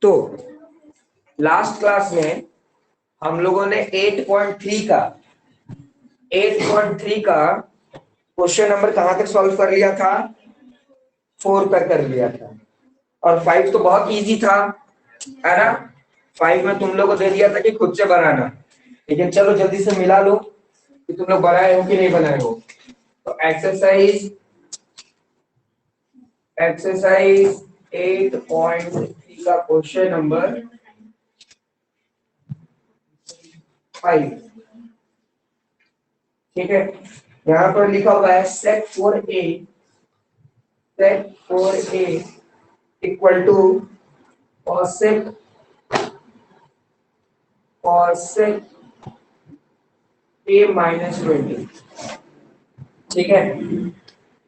तो last class में हम लोगों ने 8.3 का क्वेश्चन नंबर कहां तक सॉल्व कर लिया था, 4 तक कर लिया था। और 5 तो बहुत इजी था, है ना। 5 में तुम लोग को दे दिया था कि खुद से बनाना, लेकिन चलो जल्दी से मिला लो कि तुम लोग बनाए हो कि नहीं बनाए हो। तो एक्सरसाइज 8.3 का क्वेश्चन नंबर 5, ठीक है। यहाँ पर लिखा हुआ है set for A equal to cosec a minus 20, ठीक है।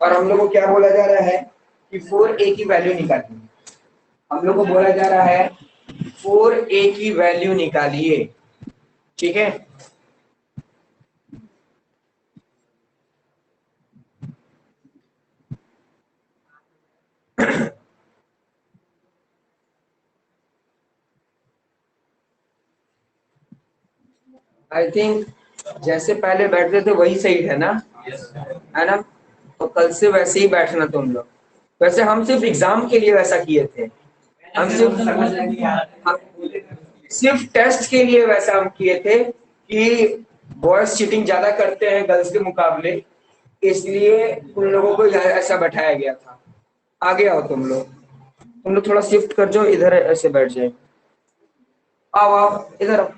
और हम लोग को क्या बोला जा रहा है कि 4a की वैल्यू निकालिए। हम लोग को बोला जा रहा है 4a की वैल्यू निकालिए, ठीक है। आई थिंक जैसे पहले बैठते थे वही सही है ना, है ना। तो कल से वैसे ही बैठना तुम लोग। वैसे हम सिर्फ एग्जाम के लिए वैसा किए थे, हम सिर्फ टेस्ट के लिए वैसा हम किए थे कि बॉयज चीटिंग ज्यादा करते हैं गर्ल्स के मुकाबले, इसलिए उन लोगों को ऐसा बैठाया गया था। आगे आओ तुम लोग थोड़ा शिफ्ट कर जाओ, इधर ऐसे बैठ जाए। आओ आओ इधर आओ।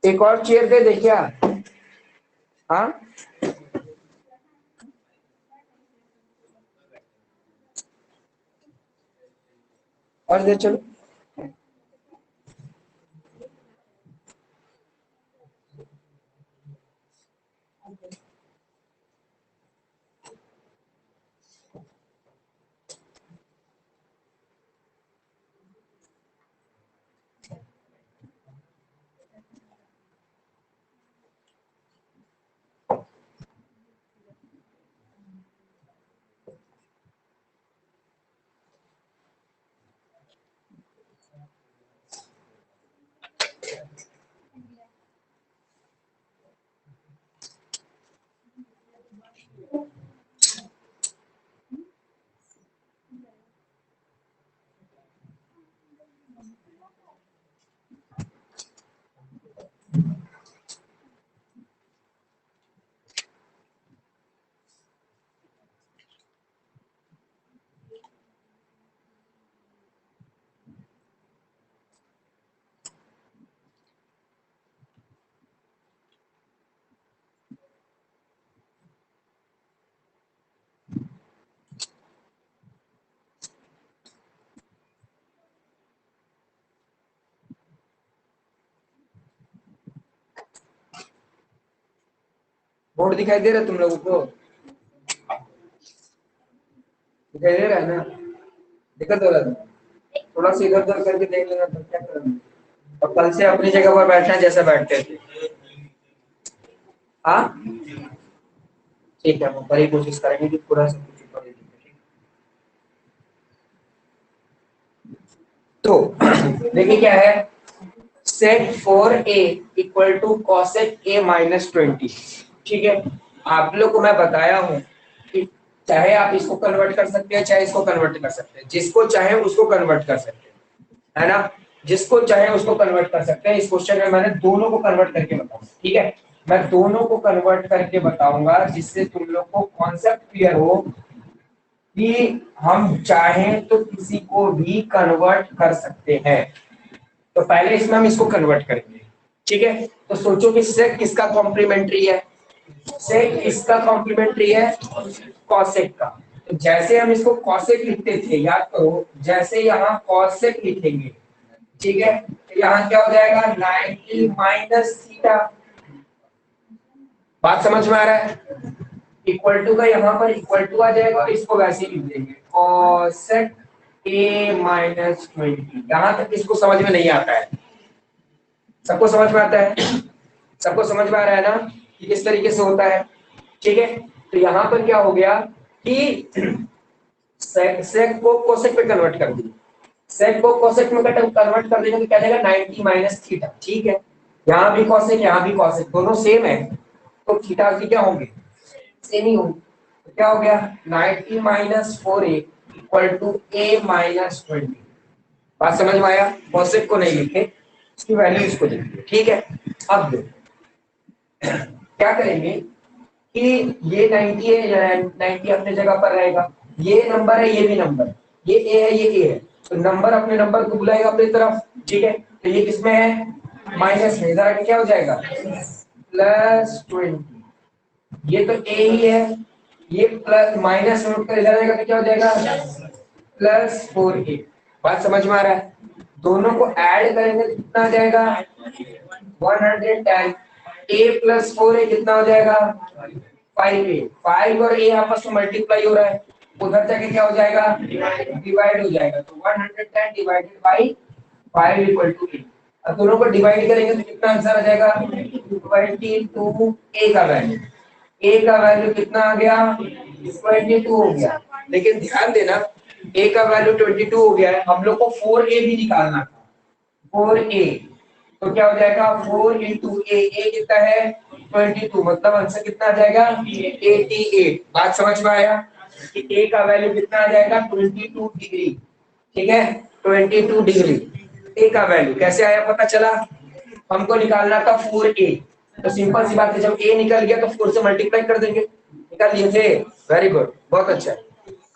एक और चेयर दे दे क्या? हाँ, और दे चलो। बोर्ड दिखाई दे रहा है तुम लोगों को? दिखाई दे रहा है ना? दिक्कत हो रहा था, थोड़ा सा इधर उधर करके देख लेना तो क्या करेंगे। और कल से अपनी जगह पर बैठना जैसा बैठते थे। हाँ ठीक है, हम बड़ी कोशिश करेंगे कि पूरा सब कुछ ऊपर ही दिखे, ठीक। तो देखिए क्या है, set for A equal to cosec A minus 20, ठीक है। आप लोग को मैं बताया हूं कि चाहे आप इसको कन्वर्ट कर सकते हैं, चाहे इसको कन्वर्ट कर सकते हैं, जिसको चाहे उसको कन्वर्ट कर सकते हैं, है ना। जिसको चाहे उसको कन्वर्ट कर सकते हैं। इस क्वेश्चन में मैंने दोनों को कन्वर्ट करके बताऊंगा, ठीक है। मैं दोनों को कन्वर्ट करके बताऊंगा जिससे तुम लोग को कॉन्सेप्ट क्लियर हो कि हम चाहें तो किसी को भी कन्वर्ट कर सकते हैं। तो पहले इसमें हम इसको कन्वर्ट करेंगे, ठीक है। तो सोचो कि सेक किसका कॉम्प्लीमेंट्री है, सेक इसका कॉम्प्लीमेंट्री है कॉसेक का। तो जैसे हम इसको कॉसेक लिखते थे, याद करो, जैसे यहाँ कॉसेक लिखेंगे, ठीक है, तो यहाँ क्या हो जाएगा 90 माइनस थीटा। बात समझ में आ रहा है? इक्वल टू का यहाँ पर इक्वल टू आ जाएगा और इसको वैसे ही लिख देंगे कॉसेक ए माइनस 20। यहाँ तक इसको समझ में नहीं आता है, सबको समझ में आता है? सबको समझ में आ रहा है ना कि किस तरीके से होता है? ठीक है, तो यहाँ पर क्या हो गया कि सेक को कोसेक में कन्वर्ट कर दिया, सेक को कोसेक में कन्वर्ट कर देंगे तो क्या जाएगा 90 माइनस थीटा। ठीक है, यहाँ भी कोसेक यहाँ भी कोसेक, दोनों सेम है तो थीटा भी क्या होंगे, सेम ही होंगे। तो क्या हो गया 90 minus 4a equal to a minus 20। बात समझ में आया? कोसेक को नहीं लिखे, इसकी वैल्यू इसको लिखिए। ठीक है, अब क्या करेंगे कि ये 90 है, 90 अपने जगह पर रहेगा, ये नंबर है ये भी नंबर, ये ए है ये ए है, तो नंबर अपने नंबर को बुलाएगा अपनी तरफ। ठीक है, तो ये किसमें है माइनस में, जरा क्या हो जाएगा प्लस 20, ये तो ए ही है, ये प्लस माइनस में उठकर इधर आएगा तो क्या हो जाएगा प्लस 4a। बात समझ में आ रहा है? दोनों को ऐड करेंगे तो कितना आ जाएगा 110, a प्लस 4a कितना हो जाएगा 5a, 5 और a आपस में मल्टीप्लाई हो रहा है, उधर जाके क्या हो जाएगा डिवाइड हो जाएगा, तो 110 divided by 5 equal to a। अब दोनों को डिवाइड करेंगे तो कितना आंसर आ जाएगा 22, a का वैल्यू, a का वैल्यू कितना आ गया 22 हो गया। लेकिन ध्यान देना a का वैल्यू 22 हो गया है, हम लोग को 4a भी निकालना था, 4a तो क्या हो जाएगा 4 इंटू ए कितना है 22, मतलब आंसर कितना आ जाएगा 88। बात समझ में आया कि a का वैल्यू कितना आ जाएगा 22 डिग्री। ठीक है, 22 डिग्री a का वैल्यू कैसे आया पता चला, हमको निकालना था 4a, तो सिंपल सी बात है जब a निकल गया तो 4 से मल्टीप्लाई कर देंगे, निकाल लिए थे। वेरी गुड, बहुत अच्छा।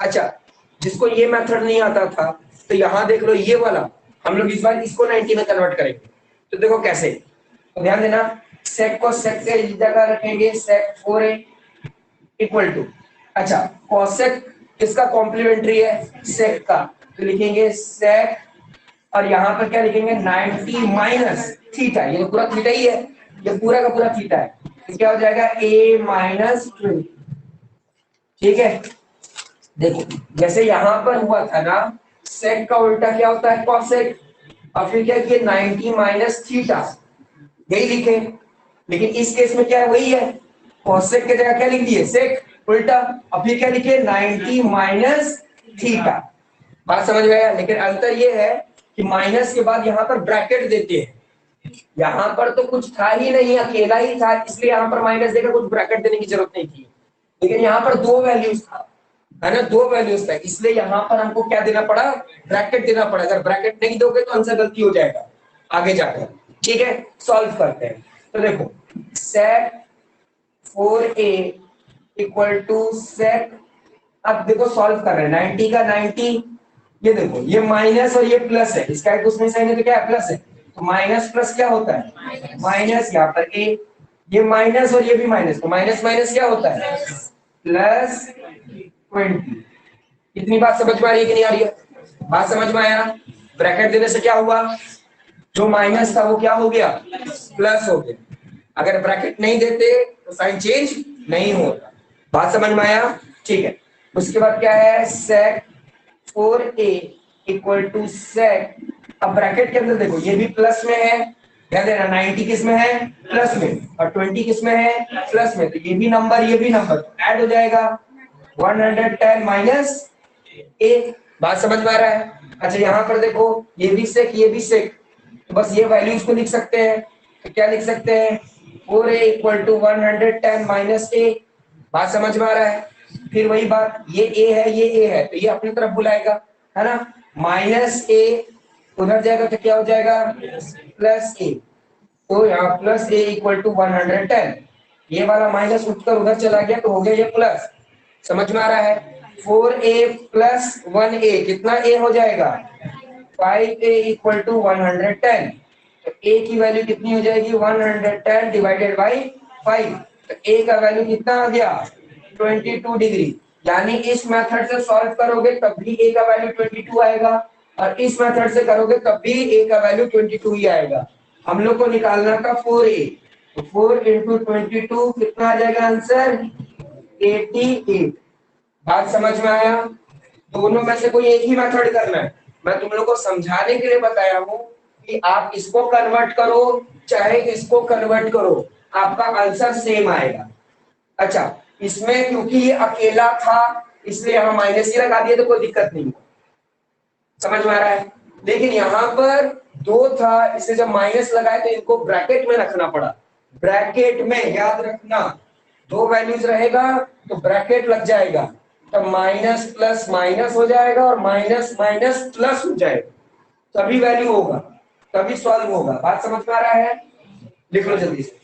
अच्छा, जिसको ये मेथड नहीं आता था तो यहाँ देख लो ये वाला, हम लोग इस बार इसको 90 में कन्वर्ट करेंगे, तो देखो कैसे, तो ध्यान देना सेक को सेक के जगह रखेंगे सेक 4a इक्वल टू, अच्छा कोसेक किसका कॉम्प्लीमेंट्री है सेक का, तो लिखेंगे सेक और यहाँ पर क्या लिखेंगे 90 माइनस थीटा, ये तो पूरा थीटा ही है, ये पूरा का पूरा थीटा है, तो क्या हो जाएगा a माइनस 20। ठीक है, देखो जैसे यहाँ पर हुआ था ना सेक का उल्टा क्या होता है कॉसेक, और फिर क्या किया 90 माइनस थीटा यही लिखे, लेकिन इस केस में क्या है वही है, कॉसेक की जगह क्या लिख दिए सेक उल्टा, और फिर क्या लिखे 90 माइनस थीटा। बात समझ में आया? लेकिन अंतर ये है कि माइनस के बाद यहाँ पर ब्रैकेट देते हैं, यहाँ पर तो कुछ था ही नहीं अकेला ही था, इसलिए यहाँ पर माइनस देकर कुछ ब्रैकेट देने की जरूरत नहीं थी, लेकिन यहाँ पर दो वैल्यूज था है ना, दो वैल्यूज था, इसलिए यहाँ पर हमको क्या देना पड़ा ब्रैकेट देना पड़ा, अगर ब्रैकेट नहीं दोगे तो आंसर गलती हो जाएगा आगे जाकर। ठीक है, सॉल्व करते हैं, तो देखो सेक 4a इक्वल टू सेक, अब देखो सॉल्व कर रहे हैं 90 का 90, ये देखो ये माइनस और ये प्लस है, इसका एक उसमें साइन है तो क्या है प्लस है, तो माइनस प्लस क्या होता है माइनस, यहाँ पर a, ये माइनस और ये भी माइनस, तो माइनस माइनस क्या होता है प्लस 20। इतनी बात समझ में आ रही है कि नहीं आ रही है? बात समझ में आया? ब्रैकेट देने से क्या हुआ, जो माइनस था वो क्या हो गया प्लस हो गया, अगर ब्रैकेट नहीं देते तो साइन चेंज नहीं होता। बात समझ में आया? ठीक है, उसके बाद क्या है सेक 4a इक्वल टू सेक, अब ब्रैकेट के अंदर देखो ये भी प्लस में है, ध्यान देना 90 किस में है प्लस में और 20 किस में है प्लस में, तो ये भी नंबर ऐड हो जाएगा 110 माइनस a। बात समझ में आ रहा है? अच्छा यहाँ पर देखो ये भी सेक ये भी सेक, तो बस ये वैल्यूज को लिख सकते हैं, तो क्या लिख सकते हैं 4a equal to 110 minus a। बात समझ में आ रहा है? फिर वही बात ये a है तो ये अपनी तरफ बुलाएगा है ना, माइनस a उधर जाएगा तो क्या हो जाएगा प्लस a, तो यहाँ प्लस a इक्वल टू 110, ये वाला माइनस उठकर उधर चला गया तो हो गया ये प्लस। समझ में आ रहा है? 4a प्लस 1a कितना a हो जाएगा 5a इक्वल टू 110, तो a की वैल्यू कितनी हो जाएगी 110 डिवाइडेड बाई 5, तो a का वैल्यू कितना आ गया 22 डिग्री, यानी इस मेथड से सॉल्व करोगे तब भी a का वैल्यू 22 आएगा और इस मेथड से करोगे तब भी a का वैल्यू 22 ही आएगा। हम लोग को निकालना था 4a, तो 4 इंटू 22 कितना आ जाएगा आंसर 88। बात समझ में आया? दोनों में से कोई एक ही मेथड करना है। मैं तुम लोग को समझाने के लिए बताया हूं कि आप इसको कन्वर्ट करो चाहे इसको कन्वर्ट करो, आपका आंसर सेम आएगा। अच्छा, इसमें क्योंकि ये अकेला था इसलिए हम माइनस ही लगा दिए तो कोई दिक्कत नहीं, समझ में आ रहा है। लेकिन यहां पर दो था इसलिए जब माइनस लगाए तो इनको ब्रैकेट में रखना पड़ा। ब्रैकेट में याद रखना, दो वैल्यूज रहेगा तो ब्रैकेट लग जाएगा, तो माइनस प्लस माइनस हो जाएगा और माइनस माइनस प्लस हो जाएगा, तभी वैल्यू होगा, तभी सॉल्व होगा। बात समझ में आ रहा है? लिख लो जल्दी से।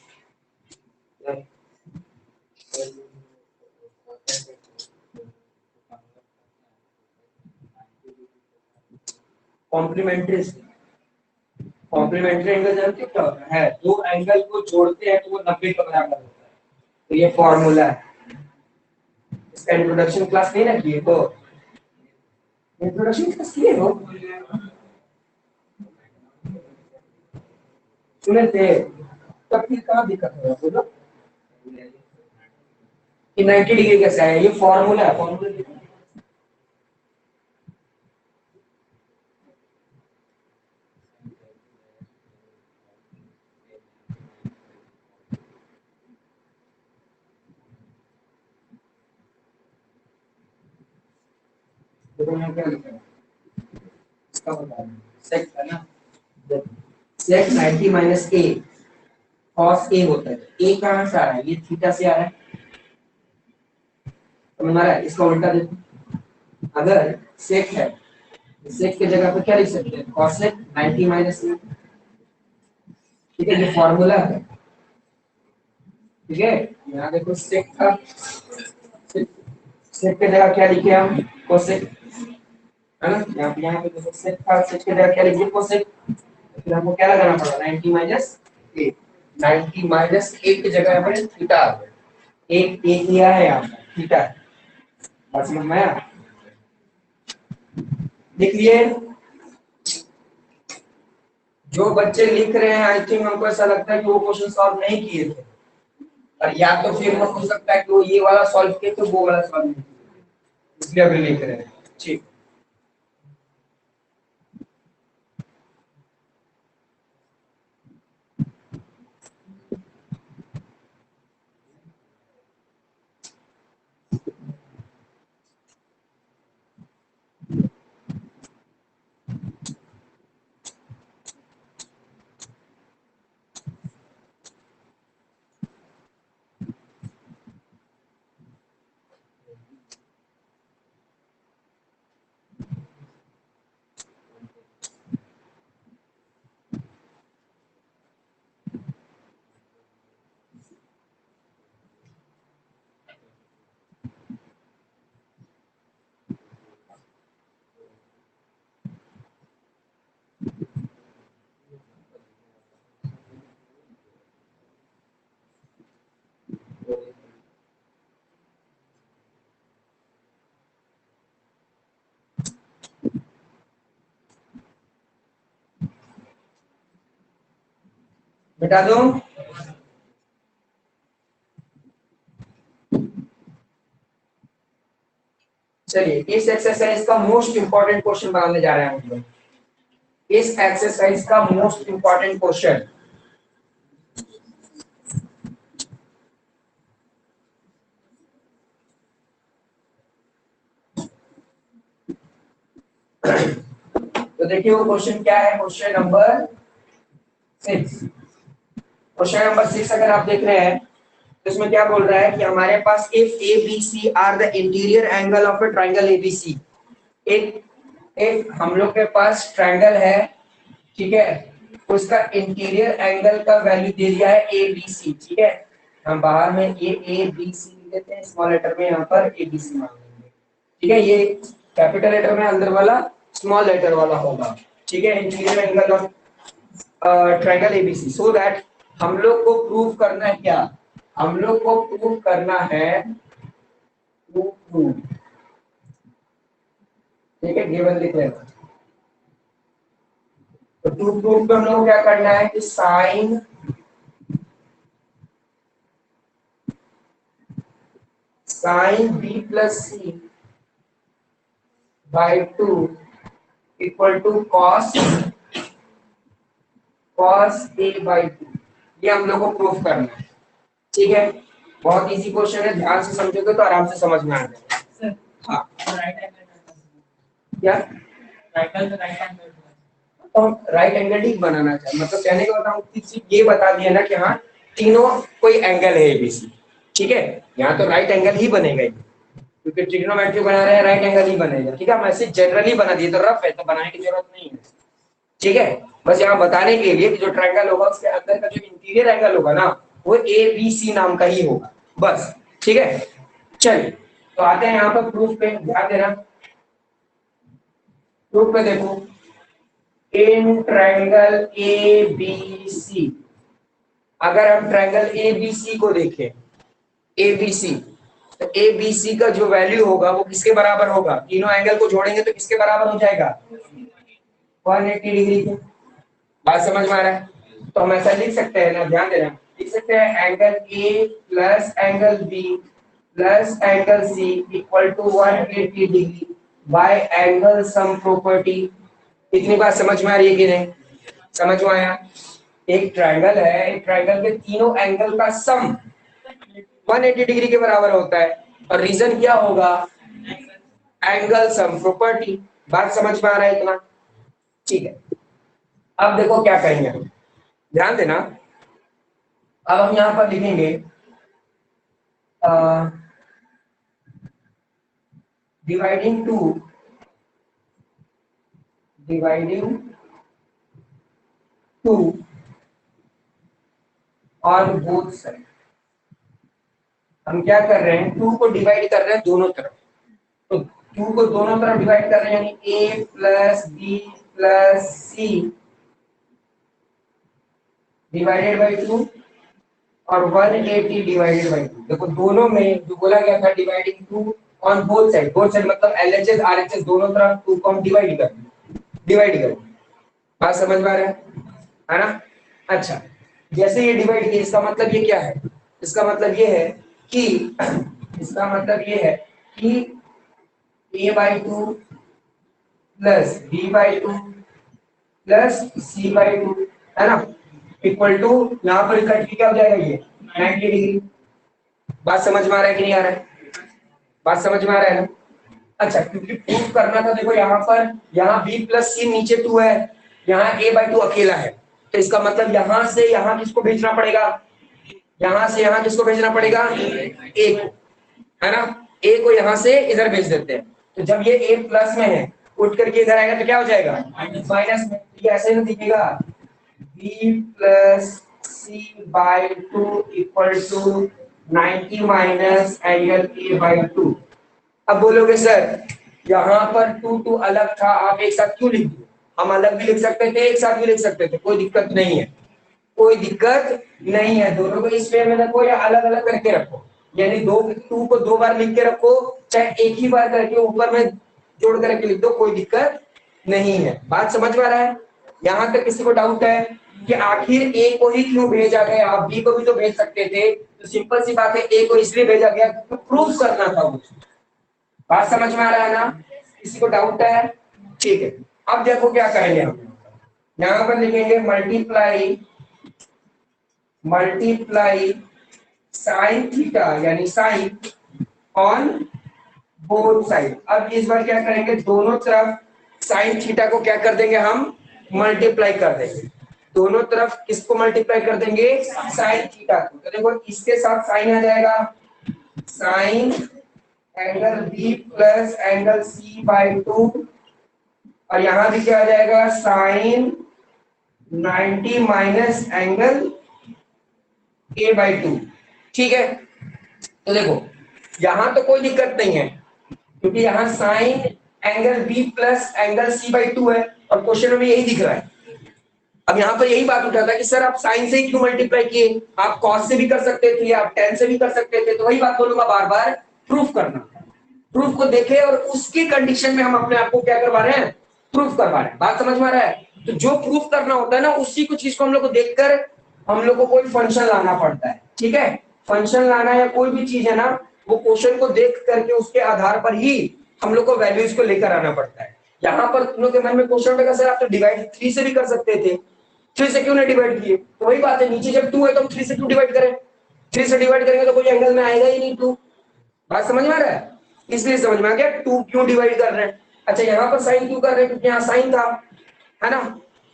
कॉम्प्लीमेंट्री, कॉम्प्लीमेंट्री एंगल जानते हो क्या होता है? दो एंगल को जोड़ते हैं तो वो 90 के बराबर होता है, तो ये फॉर्मूला है। इसका इंट्रोडक्शन क्लास नहीं ना किए तो? इंट्रोडक्शन क्लास किए हो? सुने थे? तब फिर कहाँ दिक्कत है बोलो कि 90 डिग्री कैसे है? ये फॉर्मूला है, फॉर्मूला। देखो मैं क्या लिखा है, इसका बता रहा हूँ। सेक है ना, सेक 90 माइनस ए कॉस ए होता है। ए कहाँ से आ रहा है? ये थीटा से आ रहा है, समझ में आ रहा है? इसका उल्टा देखो, अगर सेक है सेक की जगह पे क्या लिख सकते हैं? कॉसेक 90 माइनस ए। ठीक है, ये फॉर्मूला है। ठीक है, यहाँ देखो सेक का, सेक की जगह क्या लिखे हम? कोसेक, है ना? यहाँ पे देखो सेक का, सेक की जगह क्या लिखे? कोसेक। फिर हमको क्या लगाना पड़ा? 90 माइनस ए। 90 माइनस ए की जगह यहाँ पर थीटा आ गया। एक ए किया है यहाँ पर थीटा। बात समझ में आया? लिख लिए? जो बच्चे लिख रहे हैं आई थिंक हमको ऐसा लगता है कि वो क्वेश्चन सॉल्व नहीं किए थे, और या तो फिर हो सकता है कि वो ये वाला सॉल्व किए तो वो वाला सॉल्व नहीं किए, इसलिए अभी लिख रहे हैं। ठीक, मिटा दूं? चलिए, इस एक्सरसाइज का मोस्ट इंपॉर्टेंट क्वेश्चन बनाने जा रहे हैं हम लोग। इस एक्सरसाइज का मोस्ट इंपॉर्टेंट क्वेश्चन, तो देखिए वो क्वेश्चन क्या है? Question number 6। क्वेश्चन नंबर 6 अगर आप देख रहे हैं तो इसमें क्या बोल रहा है कि हमारे पास if A B C are the interior angle of a triangle ABC. एक एक हम लोग के पास ट्राइंगल है, ठीक है, उसका इंटीरियर एंगल का वैल्यू दे दिया है ए बी सी। ठीक है, हम बाहर में ए बी सी लिख देते हैं, स्मॉल लेटर में यहाँ पर ए बी सी मान लेंगे। ठीक है, ये कैपिटल लेटर में अंदर वाला स्मॉल लेटर वाला होगा। ठीक है, interior angle of triangle ABC, so that हम लोग को प्रूव करना है क्या? हम लोग को प्रूव करना है प्रूव। ठीक है, गिवन लिख रहे हैं, तो टू प्रूव पे हम लोग को क्या करना है कि sine B plus C by 2 equal to cos A by 2। ये हम लोग को प्रूफ करना है, ठीक है। बहुत इजी क्वेश्चन है, ध्यान से समझोगे तो आराम से समझ में आ जाएगा। हाँ क्या तो राइट एंगल ठीक बनाना चाहिए, मतलब कहने का बताऊं कि सिर्फ ये बता दिया ना कि हाँ तीनों कोई एंगल है एबीसी, ठीक है। यहाँ तो राइट एंगल ही बनेगा ही, क्योंकि ट्रिग्नोमेट्री बना रहे हैं, राइट एंगल ही बनेगा, ठीक है। हम ऐसे जनरली बना दिए, तो रफ है तो बनाने की जरूरत नहीं है, ठीक है। बस यहाँ बताने के लिए कि जो ट्रायंगल होगा उसके अंदर का जो इंटीरियर एंगल होगा ना वो ए बी सी नाम का ही होगा, बस, ठीक है। चलिए तो आते हैं यहाँ पर प्रूफ पे, ध्यान देना। प्रूफ पे देखो, इन ट्रायंगल ए बी सी, अगर हम ट्रायंगल ए बी सी को देखें, ए बी सी, तो ए बी सी का जो वैल्यू होगा वो किसके बराबर होगा, तीनों एंगल को जोड़ेंगे तो किसके बराबर हो जाएगा, 180 डिग्री के। बात समझ में आ रहा है? तो हम ऐसा लिख सकते हैं ना, ध्यान देना, लिख सकते हैं angle A plus angle B plus angle C equal to 180 degree by angle sum property. इतनी बात समझ में आ रही है कि नहीं? समझ में आया? एक ट्रायंगल है, एक ट्रायंगल के तीनों एंगल का सम 180 डिग्री के बराबर होता है, और रीजन क्या होगा, एंगल सम प्रॉपर्टी। बात समझ में आ रहा है इतना? ठीक है। अब देखो क्या करेंगे हम, ध्यान देना। अब हम यहां पर लिखेंगे dividing to on both side. हम क्या कर रहे हैं, टू को डिवाइड कर रहे हैं दोनों तरफ, तो टू को दोनों तरफ डिवाइड कर रहे हैं, यानी A plus B plus C divided by 2 और 180 डिवाइडेड बाई 2। देखो दोनों में जो बोला गया था dividing 2 on both side, both side मतलब एलएचएस आरएचएस दोनों तरफ 2 को हम डिवाइड कर। बात समझ में आ रहा है ना? अच्छा, जैसे ये डिवाइड किया, इसका मतलब ये क्या है, इसका मतलब ये है कि इसका मतलब ये है कि a by 2 plus b by 2 plus c by 2, है ना, इक्वल टू, यहाँ पर कट के क्या हो जाएगा, ये 90 डिग्री। बात समझ में आ रहा है कि नहीं आ रहा है? बात समझ में आ रहा है ना? अच्छा, क्योंकि प्रूफ करना था, देखो यहाँ पर, यहाँ b प्लस सी नीचे 2 है, यहाँ a बाई 2 अकेला है, तो इसका मतलब यहाँ से यहाँ किसको भेजना पड़ेगा, यहाँ से यहाँ किसको भेजना पड़ेगा, a को, है ना। a को यहाँ से इधर भेज देते हैं, तो जब ये a प्लस में है उठ करके इधर आएगा तो क्या हो जाएगा, माइनस में। ये ऐसे नहीं दिखेगा, b plus C by 2 equal to 90 minus angle a by 2। अब बोलोगे सर यहाँ पर टू टू अलग था, आप एक साथ क्यों लिख दिए? हम अलग भी लिख सकते थे, एक साथ भी लिख सकते थे, कोई दिक्कत नहीं है, कोई दिक्कत नहीं है। दोनों को इस वे में रखो या अलग अलग करके रखो, यानी दो टू को दो बार लिख के रखो, चाहे एक ही बार करके ऊपर में जोड़ करके लिख दो, कोई दिक्कत नहीं है। बात समझ में आ रहा है? यहाँ तक किसी को डाउट है कि आखिर ए को ही क्यों भेजा गया, आप बी को भी तो भेज सकते थे? तो सिंपल सी बात है, ए को इसलिए भेजा गया तो प्रूफ करना था मुझे। बात समझ में आ रहा है ना? किसी को डाउट है? ठीक है, अब देखो क्या करेंगे हम, यहां पर लिखेंगे मल्टीप्लाई साइन थीटा, यानी साइन ऑन बोथ साइड। अब इस बार क्या करेंगे, दोनों तरफ साइन थीटा को क्या कर देंगे, हम मल्टीप्लाई कर देंगे, दोनों तरफ किसको मल्टीप्लाई कर देंगे, साइन थीटा को। तो देखो इसके साथ साइन आ जाएगा, sine angle B plus angle C by 2, और यहां भी क्या आ जाएगा, sine 90 minus angle A by 2, ठीक है। तो देखो यहां तो कोई दिक्कत नहीं है, क्योंकि यहाँ sine angle B plus angle C by 2 है, और क्वेश्चन में यही दिख रहा है। अब यहाँ पर यही बात उठा था कि सर आप साइन से ही क्यों मल्टीप्लाई किए, आप कॉस से भी कर सकते थे, आप टेन से भी कर सकते थे। तो वही बात बोलूंगा बार बार, प्रूफ करना, प्रूफ को देखे और उसकी कंडीशन में हम अपने आप को क्या करवा रहे हैं, प्रूफ करवा रहे हैं। बात समझ में आ रहा है? तो जो प्रूफ करना होता है ना, उसी को चीज को हम लोग को देखकर हम लोग को कोई फंक्शन लाना पड़ता है, ठीक है। फंक्शन लाना या कोई भी चीज है ना, वो क्वेश्चन को देख करके उसके आधार पर ही हम लोग को वैल्यूज को लेकर आना पड़ता है। यहाँ पर तुम लोग के मन में क्वेश्चन उठेगा सर आप तो डिवाइड 3 से भी कर सकते थे, 3 से क्यों नहीं डिवाइड किए? तो वही बात है, नीचे जब 2 है तो हम 3 से क्यों डिवाइड करें? 3 से डिवाइड करेंगे तो कोई एंगल में आएगा ही नहीं 2। बात समझ में आ रहा है? इसलिए समझ में आ गया 2 क्यों डिवाइड कर रहे हैं। अच्छा यहाँ पर साइन क्यों कर रहे हैं? क्योंकि यहाँ साइन था, है ना।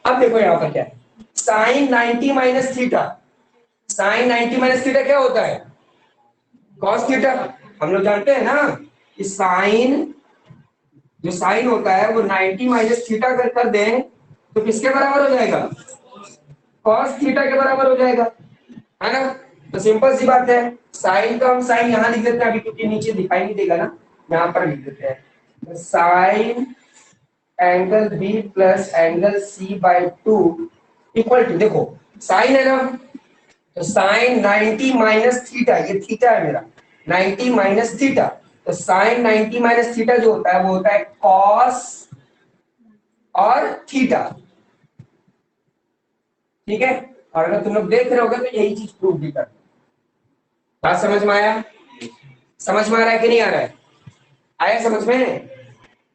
अब देखो यहाँ पर क्या है, sine 90 minus theta. Sine 90 minus theta क्या होता है? Cos theta. हम लोग जानते हैं ना कि साइन, जो साइन होता है वो 90 माइनस थीटा कर दें तो किसके बराबर हो जाएगा? कॉस थीटा के बराबर हो जाएगा, है ना। तो सिंपल सी बात है, साइन का हम साइन यहां लिख देते हैं अभी क्योंकि नीचे दिखाई नहीं देगा ना, यहां पर लिख देते हैं sine angle B plus angle C by 2 equal to, देखो साइन है ना, तो साइन 90 माइनस थीटा, ये थीटा है मेरा, 90 माइनस थीटा, तो साइन 90 माइनस थीटा जो होता है वो होता है कॉस और थीटा, ठीक है। और अगर तुम लोग देख रहे होगे तो यही चीज प्रूव भी कर, बात समझ में आया? समझ में आ रहा है कि नहीं आ रहा है? आया समझ में?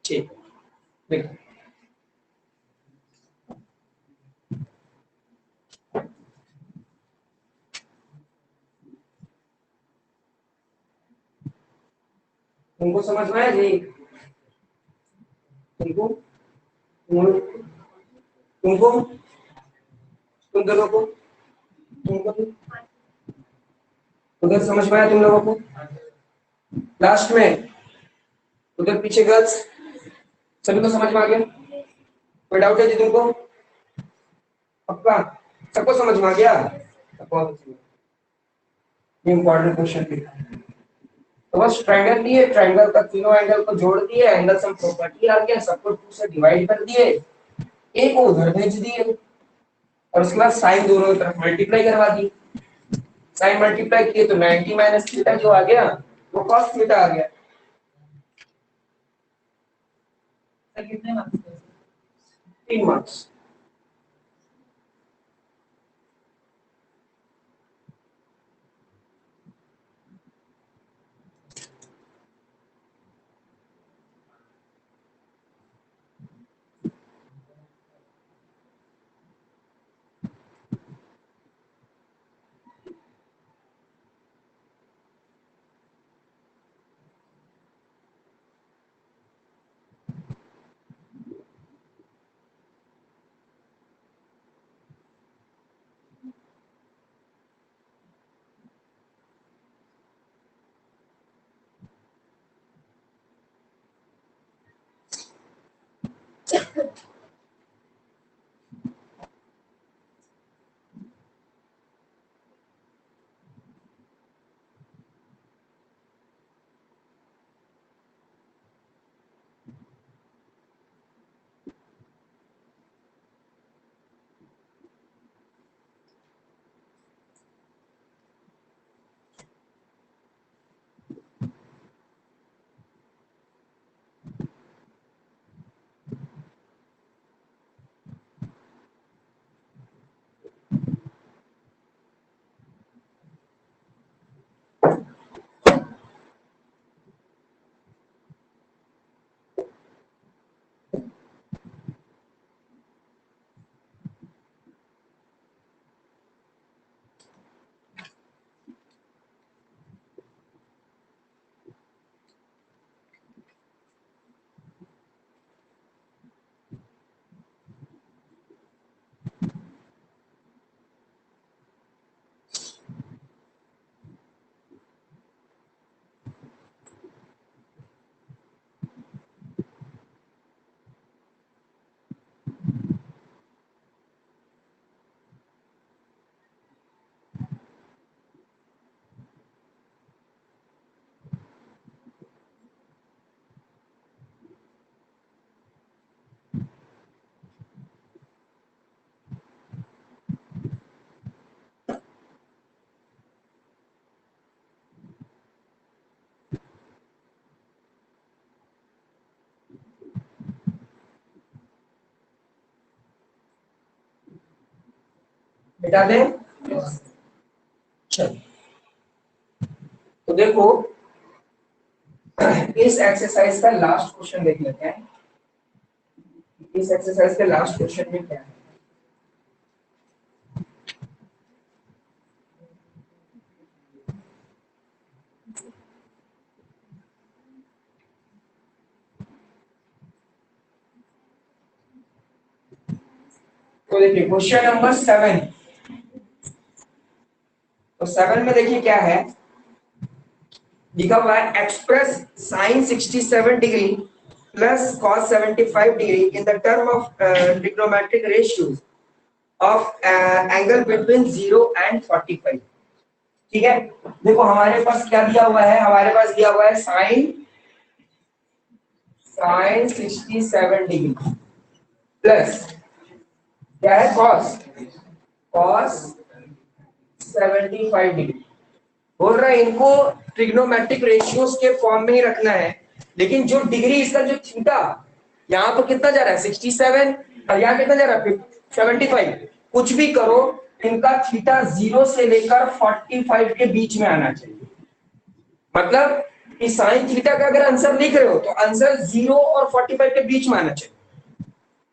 ठीक, देखो तुमको समझ में आया जी? तुमको तुमको तुम दोनों को, तुमको उधर समझ में आया तुम लोगों को? लास्ट में उधर पीछे गर्ल्स, सभी को समझ में आ गया? कोई डाउट है जी तुमको? पक्का सबको समझ में आ गया? बहुत इंपॉर्टेंट क्वेश्चन भी था। तो बस ट्रायंगल लिए, ट्रायंगल का तीनों एंगल को जोड़ दिए, एंगल सम प्रॉपर्टी आ गया, सबको 2 से डिवाइड कर दिए, एक को उधर भेज दिए और उसके बाद साइन दोनों तरफ मल्टीप्लाई करवा दी। साइन मल्टीप्लाई किए तो 90 माइनस थीटा जो आ गया वो cos थीटा आ गया। सर कितने मार्क्स? 3 मार्क्स। मिटा दें? चलो तो देखो इस एक्सरसाइज का लास्ट क्वेश्चन देख लेते हैं। इस एक्सरसाइज के लास्ट क्वेश्चन में क्या है। तो देखिए क्वेश्चन नंबर 7। तो 7 में देखिए क्या है, लिखा हुआ है express sine 67 degree plus cos 75 degree in the term of trigonometric ratios of angle between 0 and 45। ठीक है, देखो हमारे पास क्या दिया हुआ है, हमारे पास दिया हुआ है साइन 67 डिग्री प्लस क्या है कॉस 75 डिग्री। बोल रहा है इनको ट्रिग्नोमेट्रिक रेशियोज के फॉर्म में ही रखना है, लेकिन जो डिग्री इसका जो थीटा यहाँ पर कितना जा रहा है 67 और यहाँ कितना जा रहा है 75। कुछ भी करो इनका थीटा 0 से लेकर 45 के बीच में आना चाहिए। मतलब कि साइन थीटा का अगर आंसर लिख रहे हो तो आंसर 0 और 45 के बीच में आना चाहिए,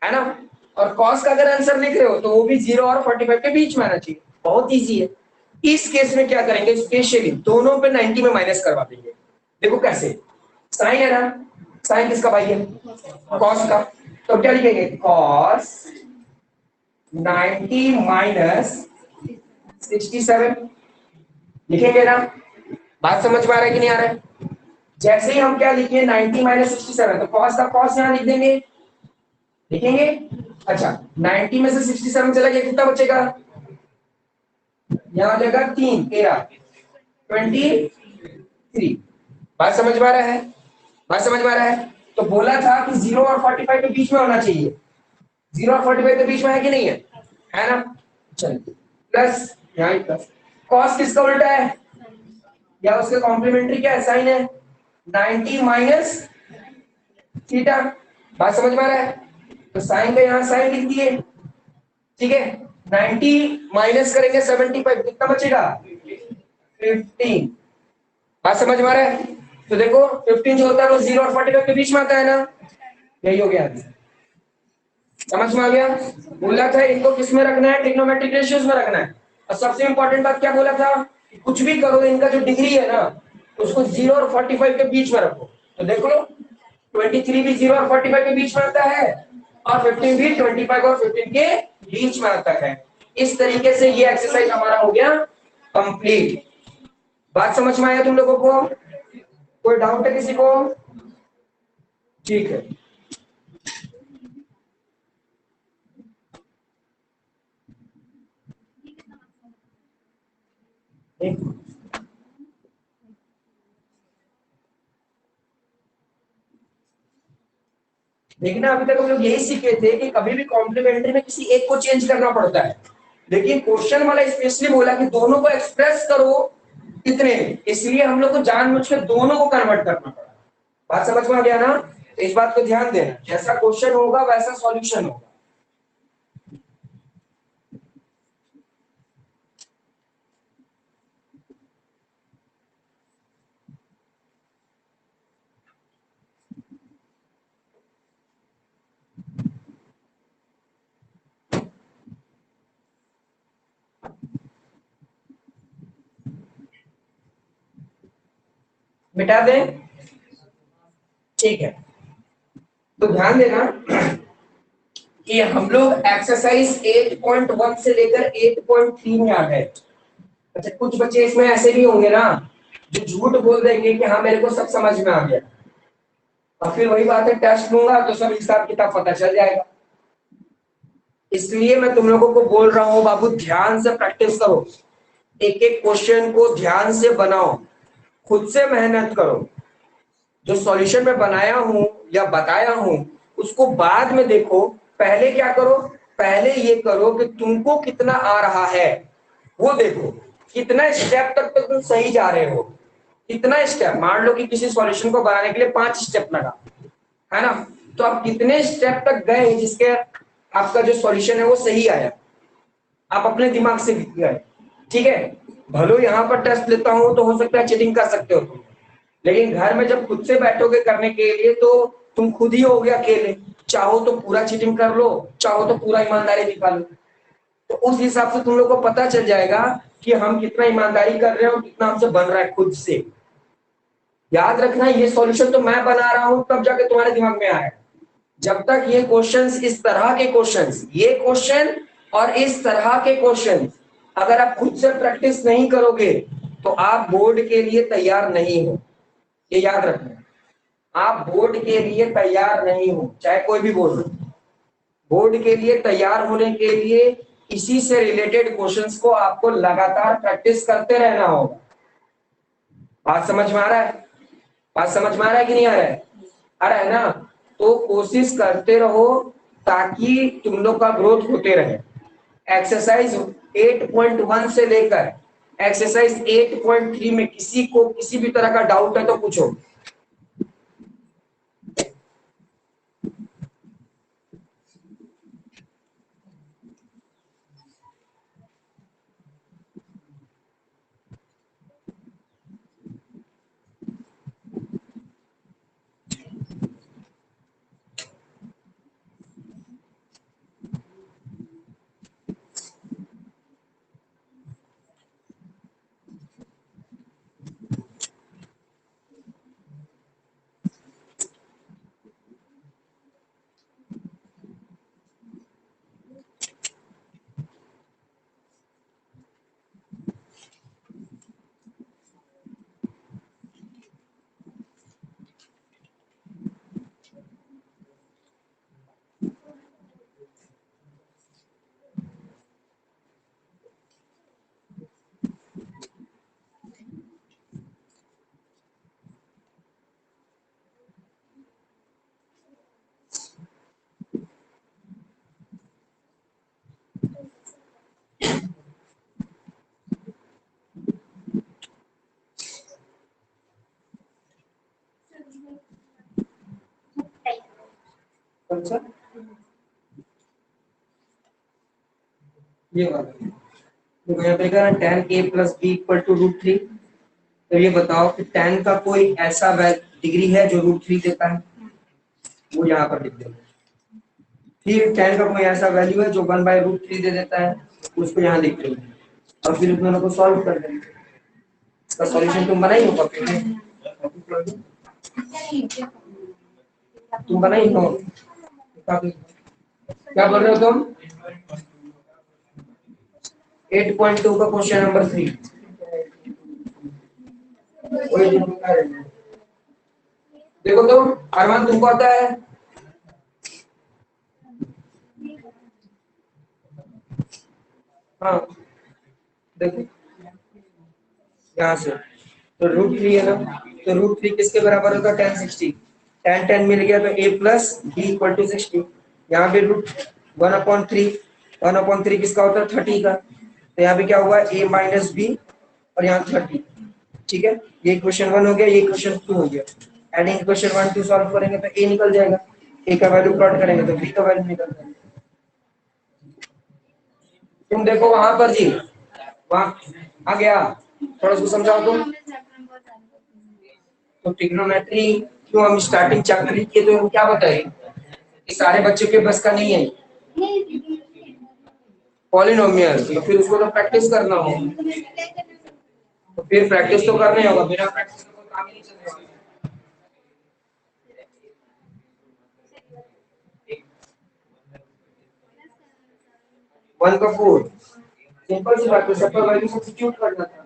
है ना। और कॉस का अगर आंसर लिख रहे हो तो वो भी 0 और 45 के बीच में आना चाहिए। बहुत इजी है। इस केस में क्या करेंगे, स्पेशली दोनों पे 90 में माइनस करवा देंगे। देखो कैसे, साइन है ना, साइन किसका भाई है कॉस का, तो क्या लिखेंगे कॉस 90 माइनस 67 लिखेंगे ना। बात समझ में आ रहा है कि नहीं आ रहा है। जैसे ही हम क्या लिखेंगे 90 माइनस 67, तो कॉस का कॉस यहां लिख देंगे, लिखेंगे। अच्छा 90 में से 67 चला गया, कितना बचेगा, यहां जाएगा 3 13 23। बात समझ में आ रहा है, बात समझ में आ रहा है। तो बोला था कि 0 और 45 के बीच में होना चाहिए, 0 और 45 के बीच में है कि नहीं है ना। चलिए प्लस, यहाँ प्लस, कॉस किसका उल्टा है या उसके कॉम्प्लीमेंट्री क्या है, साइन है 90 माइनस थीटा। बात समझ में आ रहा है, तो साइन का यहाँ साइन लिख दिए, ठीक है। 90 माइनस करेंगे 75, कितना बचेगा 15। बात समझ में आ रहा है। तो देखो 15 जो होता है वो 0 और 45 के बीच में आता है ना, यही हो गया। समझ में आ गया। बोला था इनको किस में रखना है, ट्रिग्नोमेट्रिक रेशियोज में रखना है। और सबसे इंपॉर्टेंट बात क्या बोला था, कुछ भी करो इनका जो डिग्री है ना उसको 0 और 45 के बीच में रखो। तो देख लो 23 भी 0 और 45 के बीच में आता है और 15 भी 25 और 15 के बीच में आता है। इस तरीके से ये एक्सरसाइज हमारा हो गया कंप्लीट। बात समझ में आया तुम लोगों को, कोई डाउट है किसी को, ठीक है। लेकिन अभी तक हम लोग यही सीखे थे कि कभी भी कॉम्प्लीमेंट्री में किसी एक को चेंज करना पड़ता है, लेकिन क्वेश्चन वाला स्पेशली बोला कि दोनों को एक्सप्रेस करो कितने, इसलिए हम लोग को जानबूझ के दोनों को कन्वर्ट करना पड़ा। बात समझ में आ गया ना। तो इस बात को ध्यान देना, जैसा क्वेश्चन होगा वैसा सॉल्यूशन होगा। मिटा दें, ठीक है। तो ध्यान देना कि हम लोग एक्सरसाइज 8.1 से लेकर 8.3 में आ गए। अच्छा कुछ बच्चे इसमें ऐसे भी होंगे ना जो झूठ बोल देंगे कि हाँ मेरे को सब समझ में आ गया, और फिर वही बात है टेस्ट लूंगा तो सब हिसाब किताब पता चल जाएगा। इसलिए मैं तुम लोगों को बोल रहा हूँ बाबू ध्यान से प्रैक्टिस करो, एक एक क्वेश्चन को ध्यान से बनाओ, खुद से मेहनत करो। जो सॉल्यूशन में बनाया हूं या बताया हूं उसको बाद में देखो, पहले क्या करो, पहले ये करो कि तुमको कितना आ रहा है वो देखो, कितना स्टेप तक तो तुम सही जा रहे हो। कितना स्टेप, मान लो कि किसी सॉल्यूशन को बनाने के लिए 5 स्टेप लगा, है ना, तो आप कितने स्टेप तक गए जिसके आपका जो सॉल्यूशन है वो सही आया, आप अपने दिमाग से गए, ठीक है। भलो यहाँ पर टेस्ट लेता हूं तो हो सकता है चीटिंग कर सकते हो तुम, लेकिन घर में जब खुद से बैठोगे करने के लिए तो तुम खुद ही होगे अकेले, चाहो तो पूरा चीटिंग कर लो, चाहो तो पूरा ईमानदारी दिखा लो। तो उस हिसाब से तुम लोग को पता चल जाएगा कि हम कितना ईमानदारी कर रहे हैं और कितना हमसे बन रहा है खुद से। याद रखना, ये सॉल्यूशन तो मैं बना रहा हूं तब जाके तुम्हारे दिमाग में आया। जब तक ये क्वेश्चंस, इस तरह के क्वेश्चंस, ये क्वेश्चन और इस तरह के क्वेश्चंस अगर आप खुद से प्रैक्टिस नहीं करोगे तो आप बोर्ड के लिए तैयार नहीं हो। ये याद रखना, आप बोर्ड के लिए तैयार नहीं हो, चाहे कोई भी बोर्ड हो। बोर्ड के लिए तैयार होने के लिए इसी से रिलेटेड क्वेश्चंस को आपको लगातार प्रैक्टिस करते रहना होगा। बात समझ में आ रहा है? बात समझ में आ रहा है कि नहीं आ रहा है? आ रहा है ना? तो कोशिश करते रहो ताकि तुम लोग का ग्रोथ होते रहे। एक्सरसाइज 8.1 से लेकर एक्सरसाइज 8.3 में किसी को किसी भी तरह का डाउट है तो पूछो। अच्छा, ये वाला तो यहाँ पे लिखा है tan a plus B equal to √3। तो ये बताओ कि tan का कोई ऐसा डिग्री है जो √3 देता है? वो यहाँ पर लिख देंगे। फिर tan का कोई ऐसा वैल्यू है जो 1/√3 दे देता है, उसको यहाँ लिख देंगे और फिर उन दोनों को सॉल्व कर देंगे। इसका सॉल्यूशन तुम बनाई हो कॉपी में? तुम बनाई हो? क्या बोल रहे हो तुम? 8.2 का क्वेश्चन नंबर 3। देखो तो अरमान, तुमको आता है? हाँ, देखो यहाँ से तो √3 है ना, तो √3 किसके बराबर होगा? tan 60। tan मिल गया तो a plus B equal to 60। यहाँ पे √1/3, 1/3 किसका होता है? 30 का। तो यहाँ पे क्या हुआ? a माइनस बी और यहाँ 30। ठीक है, ये क्वेश्चन 1 हो गया, ये क्वेश्चन 2 हो गया। एडिंग क्वेश्चन 1 2 सॉल्व करेंगे तो a निकल जाएगा, a का वैल्यू प्लॉट करेंगे तो b का वैल्यू निकल जाएगा। तुम देखो वहां पर जी, वहां आ गया, थोड़ा सा समझाओ तुम। तो ट्रिग्नोमेट्री क्यों हम स्टार्टिंग चैप्टर किए तो हम क्या बताए? ये सारे बच्चों के बस का नहीं है पॉलिनोमियल, तो फिर उसको तो प्रैक्टिस करना होगा। तो फिर प्रैक्टिस तो करना ही होगा, बिना प्रैक्टिस के कोई काम ही नहीं चलेगा। 1/4 सिंपल सी बात है, सबका वैल्यू सब्स्टिट्यूट करना था।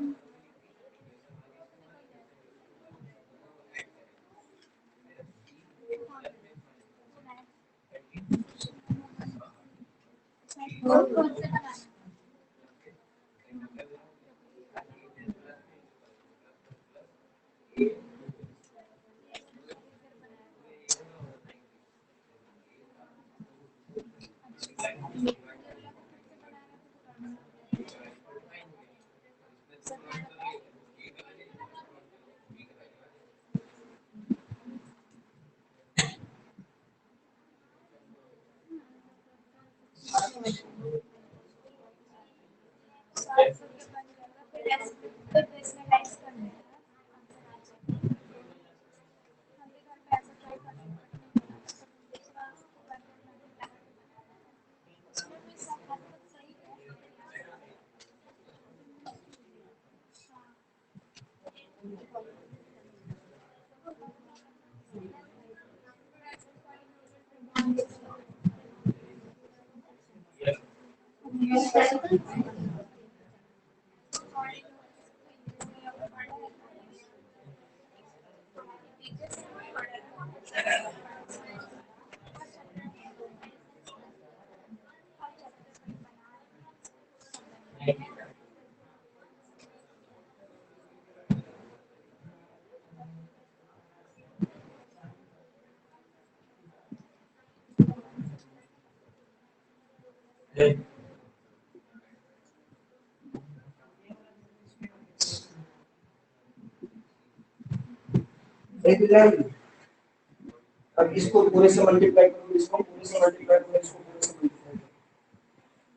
अब इसको पूरे से मल्टीप्लाई करो, इसको पूरे से मल्टीप्लाई करो, इसको पूरे से मल्टीप्लाई करो।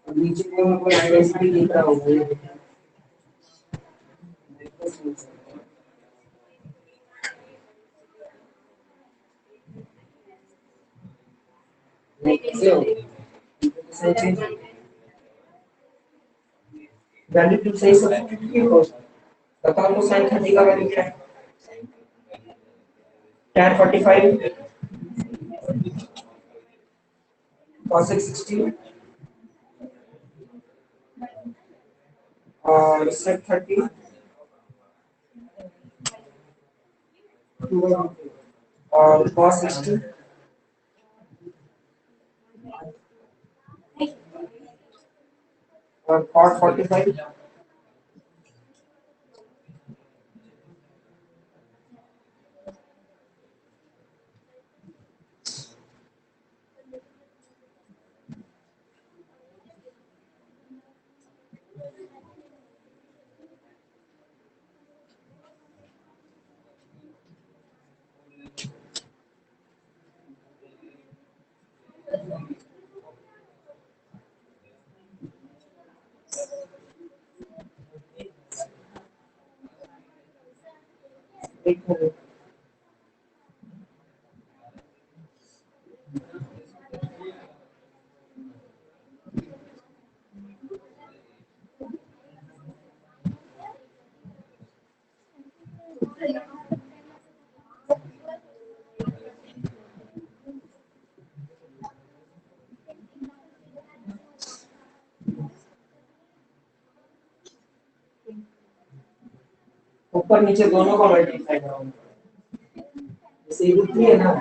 अब नीचे को हम कोई आइडेंटिटी लिख रहा हूँ वैल्यू तो सही सब्स्टिट्यूट हो। बताओ तो sin 30 का वैल्यू क्या है? tan 45 cos 60 और sec 30 और cos 60 और cot 45। एक मिनट ऊपर नीचे दोनों को मल्टीप्लाई कराऊंगा। जैसे ये 3 है ना,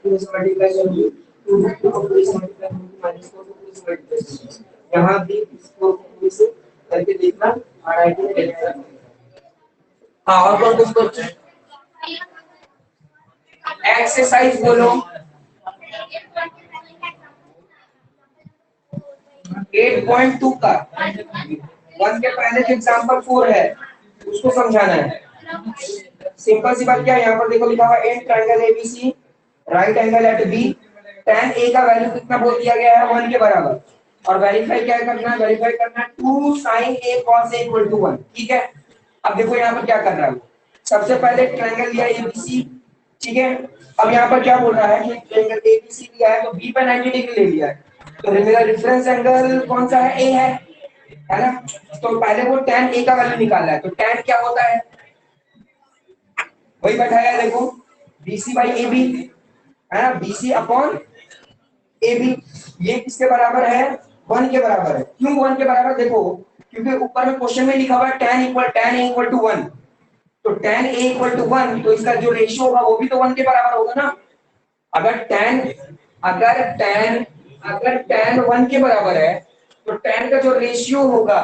तो इसे मल्टीप्लाई करूंगी, 2 को पूरे से मल्टीप्लाई करूंगी, माइनस 4 को पूरे से मल्टीप्लाई करूंगी। यहाँ भी इसको पूरे से करके देखना और आईडी में देखना। हाँ, और कौन कुछ क्वेश्चन? एक्सरसाइज बोलो। 8.2 का 1 के पहले जो एग्जांपल 4 है उसको समझाना है। सिंपल सी बात क्या है, यहाँ पर देखो लिखा हुआ in triangle ABC right angle at B tan a का वैल्यू कितना बोल दिया गया है 1 के बराबर। और वेरीफाई क्या करना है, वेरीफाई करना है 2 sin a cos a equal to 1। ठीक है, अब देखो यहाँ पर क्या कर रहा है, सबसे पहले ट्रायंगल लिया एबीसी। ठीक है, अब यहाँ पर क्या बोल रहा है कि ट्रायंगल एबीसी लिया है तो बी पर 90 डिग्री ले लिया है, तो मेरा रेफरेंस एंगल कौन सा है, ए है ना। तो पहले वो tan a का वैल्यू निकालना है, तो tan क्या होता है, वही बैठाया है देखो, BC बाई AB है ना, BC अपॉन AB। ये किसके बराबर है, 1 के बराबर है। क्यों 1 के बराबर, देखो क्योंकि ऊपर में क्वेश्चन में लिखा हुआ है tan a इक्वल टू 1, तो tan a इक्वल टू 1 तो इसका जो रेशियो होगा वो भी तो 1 के बराबर होगा ना। अगर tan अगर tan अगर tan 1 के बराबर है तो tan का जो रेशियो होगा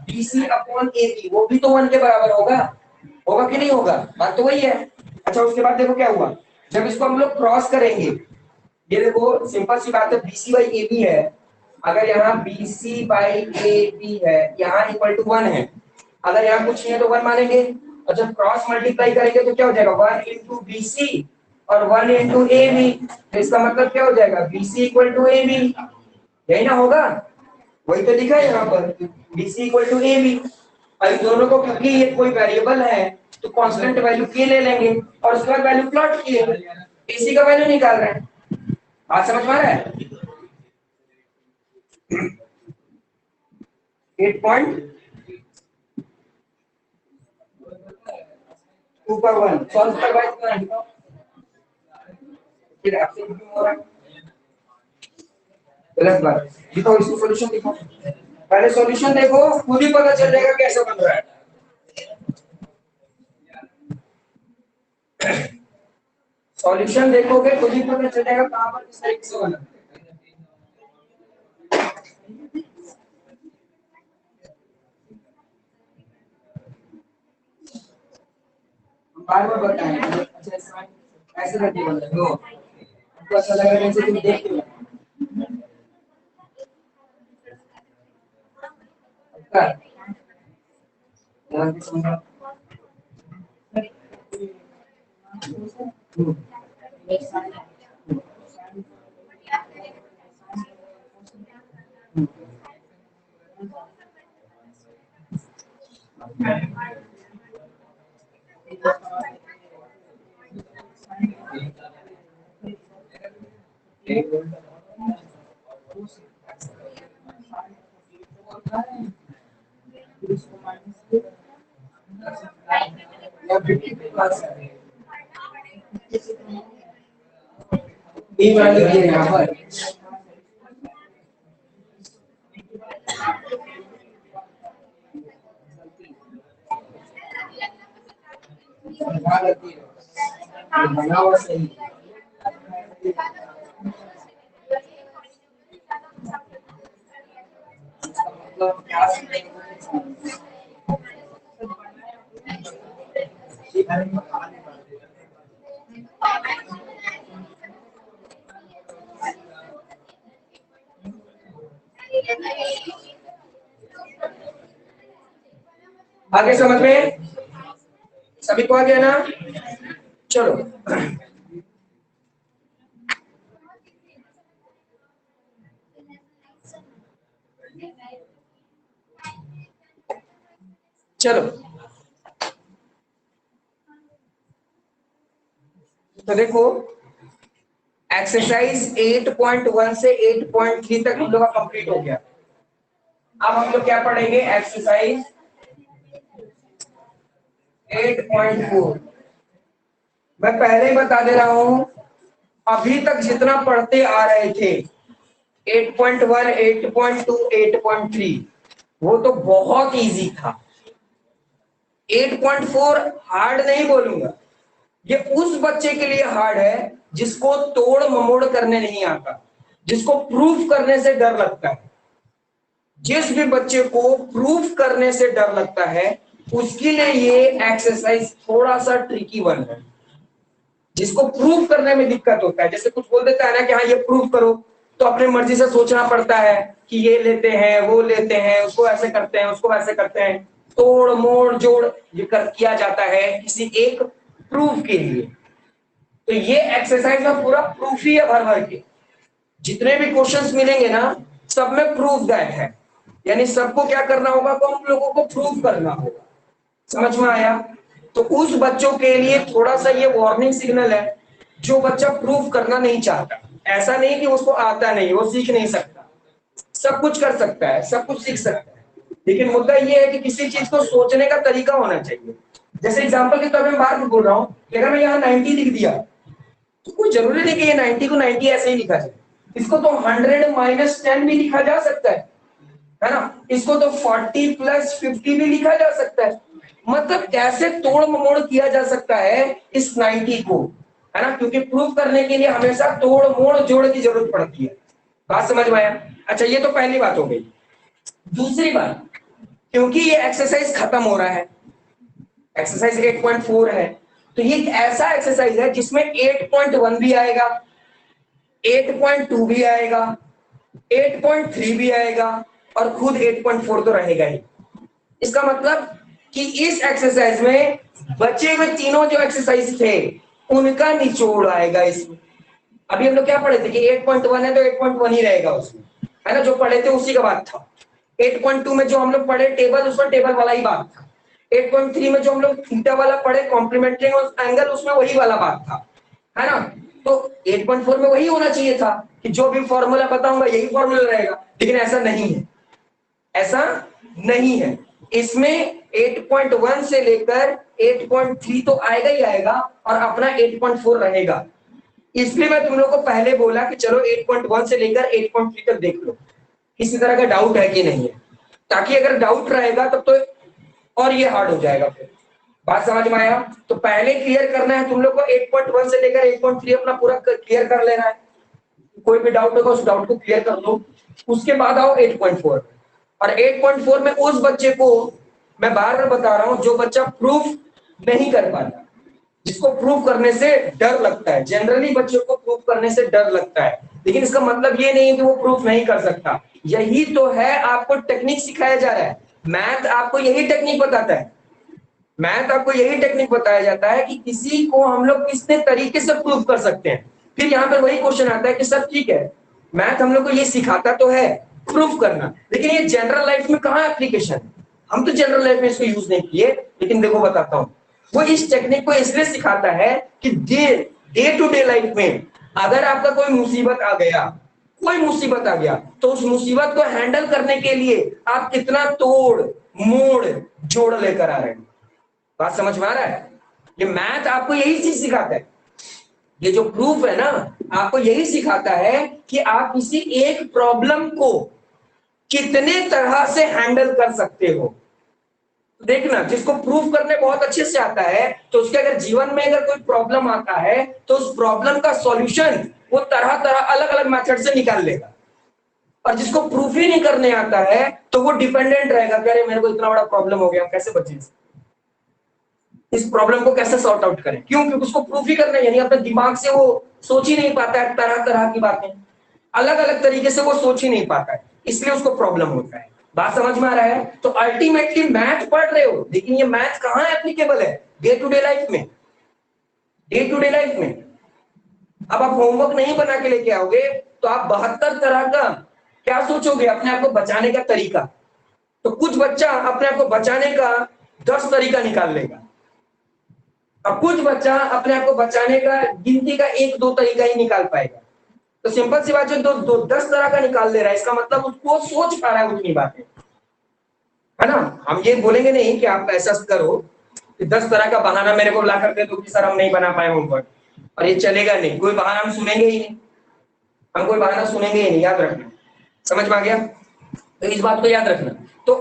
BC अपॉन AB वो भी तो 1 के बराबर होगा, होगा कि नहीं होगा, बात तो वही है। अच्छा, उसके बाद देखो क्या हुआ, जब इसको हम लोग क्रॉस करेंगे, ये देखो सिंपल सी बात है, BC बाई AB है, अगर यहाँ BC बाई AB है, यहाँ इक्वल टू 1 है, अगर यहाँ कुछ नहीं है तो 1 मानेंगे, और जब क्रॉस मल्टीप्लाई करेंगे तो क्या हो जाएगा 1 इंटू BC और 1 इंटू AB, तो इसका मतलब क्या हो जाएगा BC इक्वल टू AB, यही ना होगा, वही तो लिखा है यहाँ पर BC इक्वल टू AB। अब दोनों को क्योंकि ये कोई वेरिएबल है तो कांस्टेंट वैल्यू के ले लेंगे और उसके बाद वैल्यू प्लॉट किए, BC का वैल्यू निकाल रहे हैं। बात समझ में आ रहा है? 8.2 का 1 सॉल्व करवाइए, फिर आपसे क्यों हो रहा है, गलत बात, दिखाओ इसको सॉल्यूशन दिखाओ। पहले सॉल्यूशन देखो, खुद ही पता चल जाएगा कैसे बन रहा है। सॉल्यूशन देखोगे खुद ही पता चल जाएगा कहां पर किस तरीके से बना है। बार बार बताएं। अच्छा ऐसे करके बन रहा है, आपको अच्छा लगा जैसे तुम देख के यहाँ पर बना हुआ सही मतलब क्या आगे समझ में सभी को आ गया ना? चलो चलो तो देखो एक्सरसाइज 8.1 से 8.3 तक हम लोग का कंप्लीट हो गया। अब हम लोग क्या पढ़ेंगे? एक्सरसाइज 8.4। मैं पहले ही बता दे रहा हूं, अभी तक जितना पढ़ते आ रहे थे 8.1, 8.2, 8.3 वो तो बहुत इजी था। 8.4 हार्ड नहीं बोलूंगा, ये उस बच्चे के लिए हार्ड है जिसको तोड़ ममोड़ करने नहीं आता, जिसको प्रूफ करने से डर लगता है। जिस भी बच्चे को प्रूफ करने से डर लगता है उसके लिए ये एक्सरसाइज थोड़ा सा ट्रिकी वन है। जिसको प्रूफ करने में दिक्कत होता है, जैसे कुछ बोल देता है ना कि हाँ ये प्रूफ करो, तो अपनी मर्जी से सोचना पड़ता है कि ये लेते हैं वो लेते हैं, उसको ऐसे करते हैं उसको वैसे करते हैं, तोड़ मोड़ जोड़ ये किया जाता है किसी एक प्रूफ के लिए। तो ये एक्सरसाइज में पूरा प्रूफ ही है, भर भर के जितने भी क्वेश्चंस मिलेंगे ना सब में प्रूफ दैट है, यानी सबको क्या करना होगा तो हम लोगों को प्रूफ करना होगा। समझ में आया? तो उस बच्चों के लिए थोड़ा सा ये वार्निंग सिग्नल है, जो बच्चा प्रूफ करना नहीं चाहता। ऐसा नहीं कि उसको आता नहीं, वो सीख नहीं सकता, सब कुछ कर सकता है, सब कुछ सीख सकता है, लेकिन मुद्दा ये है कि किसी चीज को सोचने का तरीका होना चाहिए। जैसे एग्जाम्पल के तौर पर बात बोल रहा हूँ कि अगर मैं यहाँ 90 लिख दिया तो कोई जरूरी नहीं कि ये 90 को 90 ऐसे ही लिखा जाए, इसको तो 100 - 10 भी लिखा जा सकता है ना? इसको तो 40 + 50 भी लिखा जा सकता है। मतलब कैसे तोड़ ममोड़ किया जा सकता है इस 90 को, है ना? क्योंकि प्रूव करने के लिए हमेशा तोड़ मोड़ जोड़ की जरूरत पड़ती है। बात समझ में आया? अच्छा ये तो पहली बात हो गई। दूसरी बात, क्योंकि ये एक्सरसाइज खत्म हो रहा है, एक्सरसाइज 8.4 है, तो ये ऐसा एक्सरसाइज है जिसमें 8.1 भी आएगा, 8.2 भी आएगा, 8.3 भी आएगा और खुद 8.4 तो रहेगा ही। इसका मतलब कि इस एक्सरसाइज में बचे हुए तीनों जो एक्सरसाइज थे उनका निचोड़ आएगा इसमें। अभी हम लोग क्या पढ़े थे कि 8.1 है तो 8.1 ही रहेगा उसमें, है ना? जो पढ़े थे उसी का बात था। 8.2 में जो हम लोग पढ़े टेबल, उसमें टेबल वाला ही बात था। 8.3 में जो हम लोग थीटा वाला पढ़े कॉम्प्लीमेंट्री एंगल, उसमें वही वाला बात था, है ना? तो 8.4 में वही होना चाहिए था कि जो भी फॉर्मूला बताऊंगा यही फॉर्मूला रहेगा, लेकिन ऐसा नहीं है, ऐसा नहीं है। इसमें 8.1 से लेकर 8.3 तो आएगा ही आएगा और अपना 8.4 रहेगा। इसलिए मैं तुम लोग को पहले बोला कि चलो 8.1 से लेकर 8.3 तक देख लो, किसी तरह का डाउट है कि नहीं है। ताकि अगर डाउट रहेगा तब तो और ये हार्ड हो जाएगा फिर। बात समझ में आया? तो पहले क्लियर करना है तुम लोग को 8.1 से लेकर 8.3 अपना पूरा क्लियर कर लेना है। कोई भी डाउट होगा उस डाउट को क्लियर कर लो, उसके बाद आओ 8.4। और 8.4 में उस बच्चे को मैं बार बार बता रहा हूं जो बच्चा प्रूफ नहीं कर पाता, जिसको प्रूफ करने से डर लगता है। जनरली बच्चों को प्रूफ करने से डर लगता है, लेकिन इसका मतलब ये नहीं है कि वो प्रूफ नहीं कर सकता। यही तो है, आपको टेक्निक सिखाया जा रहा है। मैथ आपको यही टेक्निक बताता है, मैथ आपको यही टेक्निक बताया जाता है कि किसी को हम लोग कितने तरीके से प्रूफ कर सकते हैं। फिर यहाँ पर वही क्वेश्चन आता है कि सर ठीक है, मैथ हम लोग को ये सिखाता तो है प्रूफ करना, लेकिन ये जनरल लाइफ में कहाँ एप्लीकेशन? हम तो जनरल लाइफ में इसको यूज नहीं किए, लेकिन देखो बताता हूँ। वो इस टेक्निक को इसलिए सिखाता है कि डे टू डे लाइफ में अगर आपका कोई मुसीबत आ गया, कोई मुसीबत आ गया, तो उस मुसीबत को हैंडल करने के लिए आप कितना तोड़ मोड़ जोड़ लेकर आ रहे हैं। बात समझ में आ रहा है? ये मैथ आपको यही चीज सिखाता है। ये जो प्रूफ है ना, आपको यही सिखाता है कि आप किसी एक प्रॉब्लम को कितने तरह से हैंडल कर सकते हो। देखना, जिसको प्रूफ करने बहुत अच्छे से आता है तो उसके अगर जीवन में अगर कोई प्रॉब्लम आता है तो उस प्रॉब्लम का सॉल्यूशन वो तरह तरह अलग अलग मेथड से निकाल लेगा। और जिसको प्रूफ ही नहीं करने आता है तो वो डिपेंडेंट रहेगा कि अरे मेरे को इतना बड़ा प्रॉब्लम हो गया, कैसे बचे इस प्रॉब्लम को, कैसे सॉर्ट आउट करें? क्यों? क्योंकि उसको प्रूफ ही करना है, यानी अपने दिमाग से वो सोच ही नहीं पाता है, तरह तरह की बातें अलग अलग तरीके से वो सोच ही नहीं पाता है, इसलिए उसको प्रॉब्लम होता है। बात समझ में आ रहा है? तो अल्टीमेटली मैथ पढ़ रहे हो, लेकिन ये मैथ कहाँ एप्लीकेबल है? डे टू डे लाइफ में। डे टू डे लाइफ में अब आप होमवर्क नहीं बना के लेके आओगे तो आप 72 तरह का क्या सोचोगे अपने आप को बचाने का तरीका। तो कुछ बच्चा अपने आप को बचाने का 10 तरीका निकाल लेगा, और कुछ बच्चा अपने आप को बचाने का गिनती का 1-2 तरीका ही निकाल पाएगा। तो सिंपल सी बात है, दो 10 तरह का निकाल ले रहा है, इसका मतलब उसको सोच पा रहा है उतनी बातें, है ना? हम ये बोलेंगे नहीं कि आप ऐसा करो कि 10 तरह का बहाना मेरे को ला कर दे दो कि सर हम नहीं बना पाए होमवर्क, और ये चलेगा नहीं, कोई बहाना हम सुनेंगे ही नहीं, हम कोई बहाना सुनेंगे ही नहीं। याद रखना, समझ में आ गया? तो इस बात को याद रखना। तो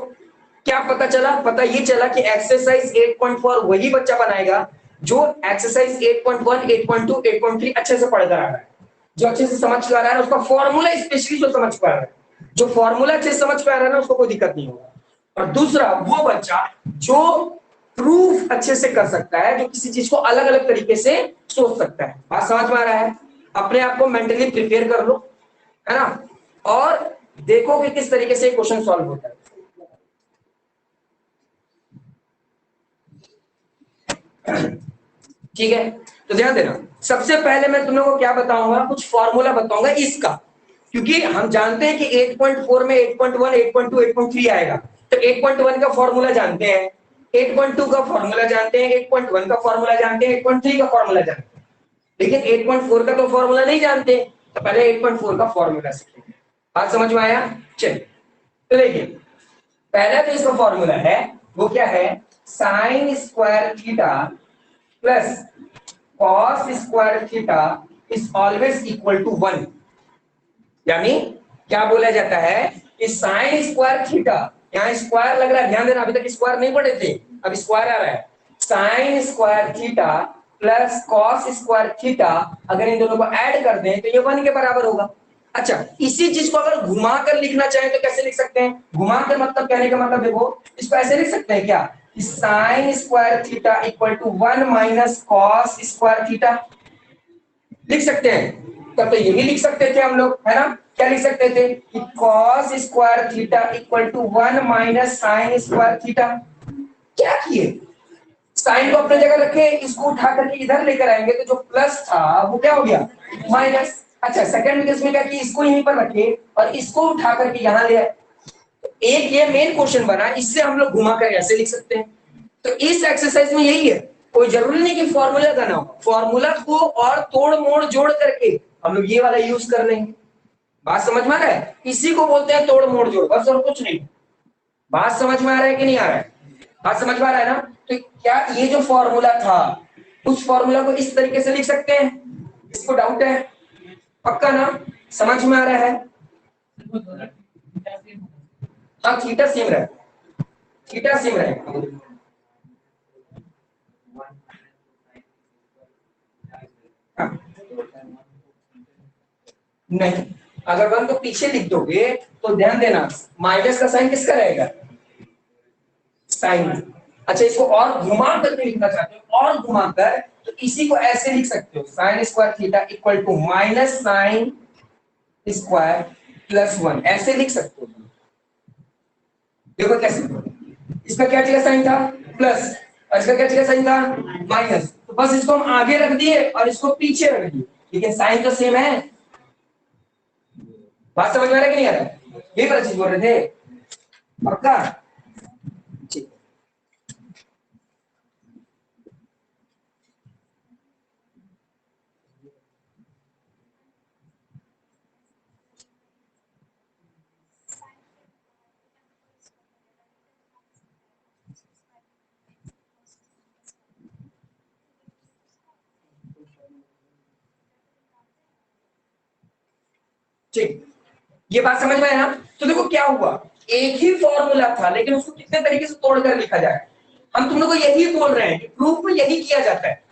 क्या पता चला? पता ये चला कि एक्सरसाइज 8.4 वही बच्चा बनाएगा जो एक्सरसाइज 8.1, 8.2, 8.3 अच्छे से पढ़ कर आ रहा है, जो अच्छे से समझ कर आ रहा है, उसका फॉर्मूला स्पेशली जो समझ पा रहा है, जो फॉर्मूला अच्छे से समझ पा रहा है ना, उसको कोई दिक्कत नहीं होगा। और दूसरा वो बच्चा जो प्रूफ अच्छे से कर सकता है, जो किसी चीज को अलग अलग तरीके से सोच सकता है। बात समझ में आ रहा है? अपने आप को मेंटली प्रिपेयर कर लो, है ना, और देखो कि किस तरीके से क्वेश्चन सॉल्व होता है। ठीक है, तो ध्यान देना, सबसे पहले मैं तुम लोगों को क्या बताऊंगा, कुछ फॉर्मूला बताऊंगा इसका, क्योंकि हम जानते हैं कि 8.4 में 8.1, 8.2, 8.3 आएगा, तो 8.1 का फॉर्मूला जानते हैं, 8.2 का फॉर्मूला जानते हैं, 8.1 का फॉर्मूला जानते हैं, 8.3 का फॉर्मूला जानते हैं, लेकिन 8.4 का तो फॉर्मूला नहीं जानते, तो पहले 8.4 का फॉर्मूला सीखेंगे। बात समझ में आया? चलिए, तो देखिए, पहला जो इसका फॉर्मूला है वो क्या है, sine square theta plus cos square theta is always equal to 1। यानी क्या बोला जाता है कि साइन स्क्वायर थीटा, यहां स्क्वायर लग रहा है, ध्यान देना, अभी तक स्क्वायर नहीं पढ़े थे, अब स्क्वायर आ रहा है। Sine square theta plus cos square theta, अगर इन दोनों को ऐड कर दें तो ये 1 के बराबर होगा। अच्छा, इसी चीज को अगर घुमा कर लिखना चाहें तो कैसे लिख सकते हैं? घुमा कर मतलब कहने का मतलब देखो, इसको ऐसे लिख सकते हैं क्या, sine square theta equal to 1 minus cos square theta, लिख सकते हैं। तब तो यही लिख सकते थे हम लोग, है ना? क्या लिख सकते थे कि cos square theta equal to 1 minus sine square theta. क्या किए, साइन को अपने जगह रखे, इसको उठा करके इधर लेकर आएंगे तो जो प्लस था वो क्या हो गया, माइनस। अच्छा, सेकंड केस में क्या कि इसको यहीं पर रखे और इसको उठा करके यहां ले आए। तो एक ये मेन क्वेश्चन बना, इससे हम लोग घुमा कर ऐसे लिख सकते हैं। तो इस एक्सरसाइज में यही है, कोई जरूरी नहीं कि फॉर्मूला का ना हो, फॉर्मूला को और तोड़ मोड़ जोड़ करके हम लोग ये वाला यूज कर लेंगे। बात समझ में आ रहा है? इसी को बोलते हैं तोड़ मोड़ जोड़, बस और कुछ नहीं। बात समझ में आ रहा है कि नहीं आ रहा है? बात समझ में आ रहा है ना? तो क्या ये जो फॉर्मूला था उस फॉर्मूला को इस तरीके से लिख सकते हैं? इसको डाउट है? पक्का ना? समझ में आ रहा है? हाँ थीटा सेम रहेगा, थीटा सेम रहेगा। हाँ। नहीं, अगर 1 को पीछे लिख दोगे तो ध्यान देना माइनस का साइन किसका रहेगा, साइन। अच्छा इसको और घुमा करके लिखना चाहते हो और घुमाकर, तो इसी को ऐसे लिख सकते हो sine square theta equal to minus sine square plus 1, ऐसे लिख सकते हो। देखो कैसे, इसका क्या जगह साइन था प्लस, और इसका क्या जगह साइन था माइनस, तो बस इसको हम आगे रख दिए और इसको पीछे रख दिए, लेकिन साइन तो सेम है। बात समझ में आ रहा है कि नहीं आ रहा है, यही वाला चीज बोल रहे थे पक्का। ठीक, ठीक, ये बात समझ में है ना। तो देखो क्या हुआ, एक ही फॉर्मूला था लेकिन उसको कितने तरीके से तोड़कर लिखा जाए। हम तुम लोग को यही बोल रहे हैं कि प्रूफ में यही किया जाता है।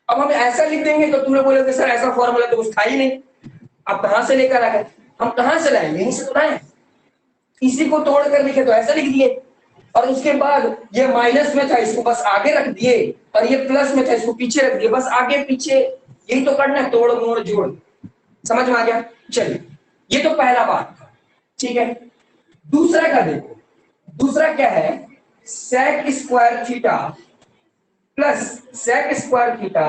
अब हम ऐसा लिख देंगे तो तुम लोग बोलोगे सर ऐसा फॉर्मूला तो कुछ था ही नहीं, आप कहां से लेकर आ गए। हम कहां से लाए, यहीं से तो लाए, इसी को तोड़ कर लिखे तो ऐसा लिख दिए, और उसके बाद ये माइनस में था इसको बस आगे रख दिए, और ये प्लस में था इसको पीछे रख दिए, बस आगे पीछे, यही तो करना है, तोड़ मोड़ जोड़। समझ में आ गया। चलिए ये तो पहला बात था, ठीक है। दूसरा का देखो, दूसरा क्या है, sec square theta plus sec square theta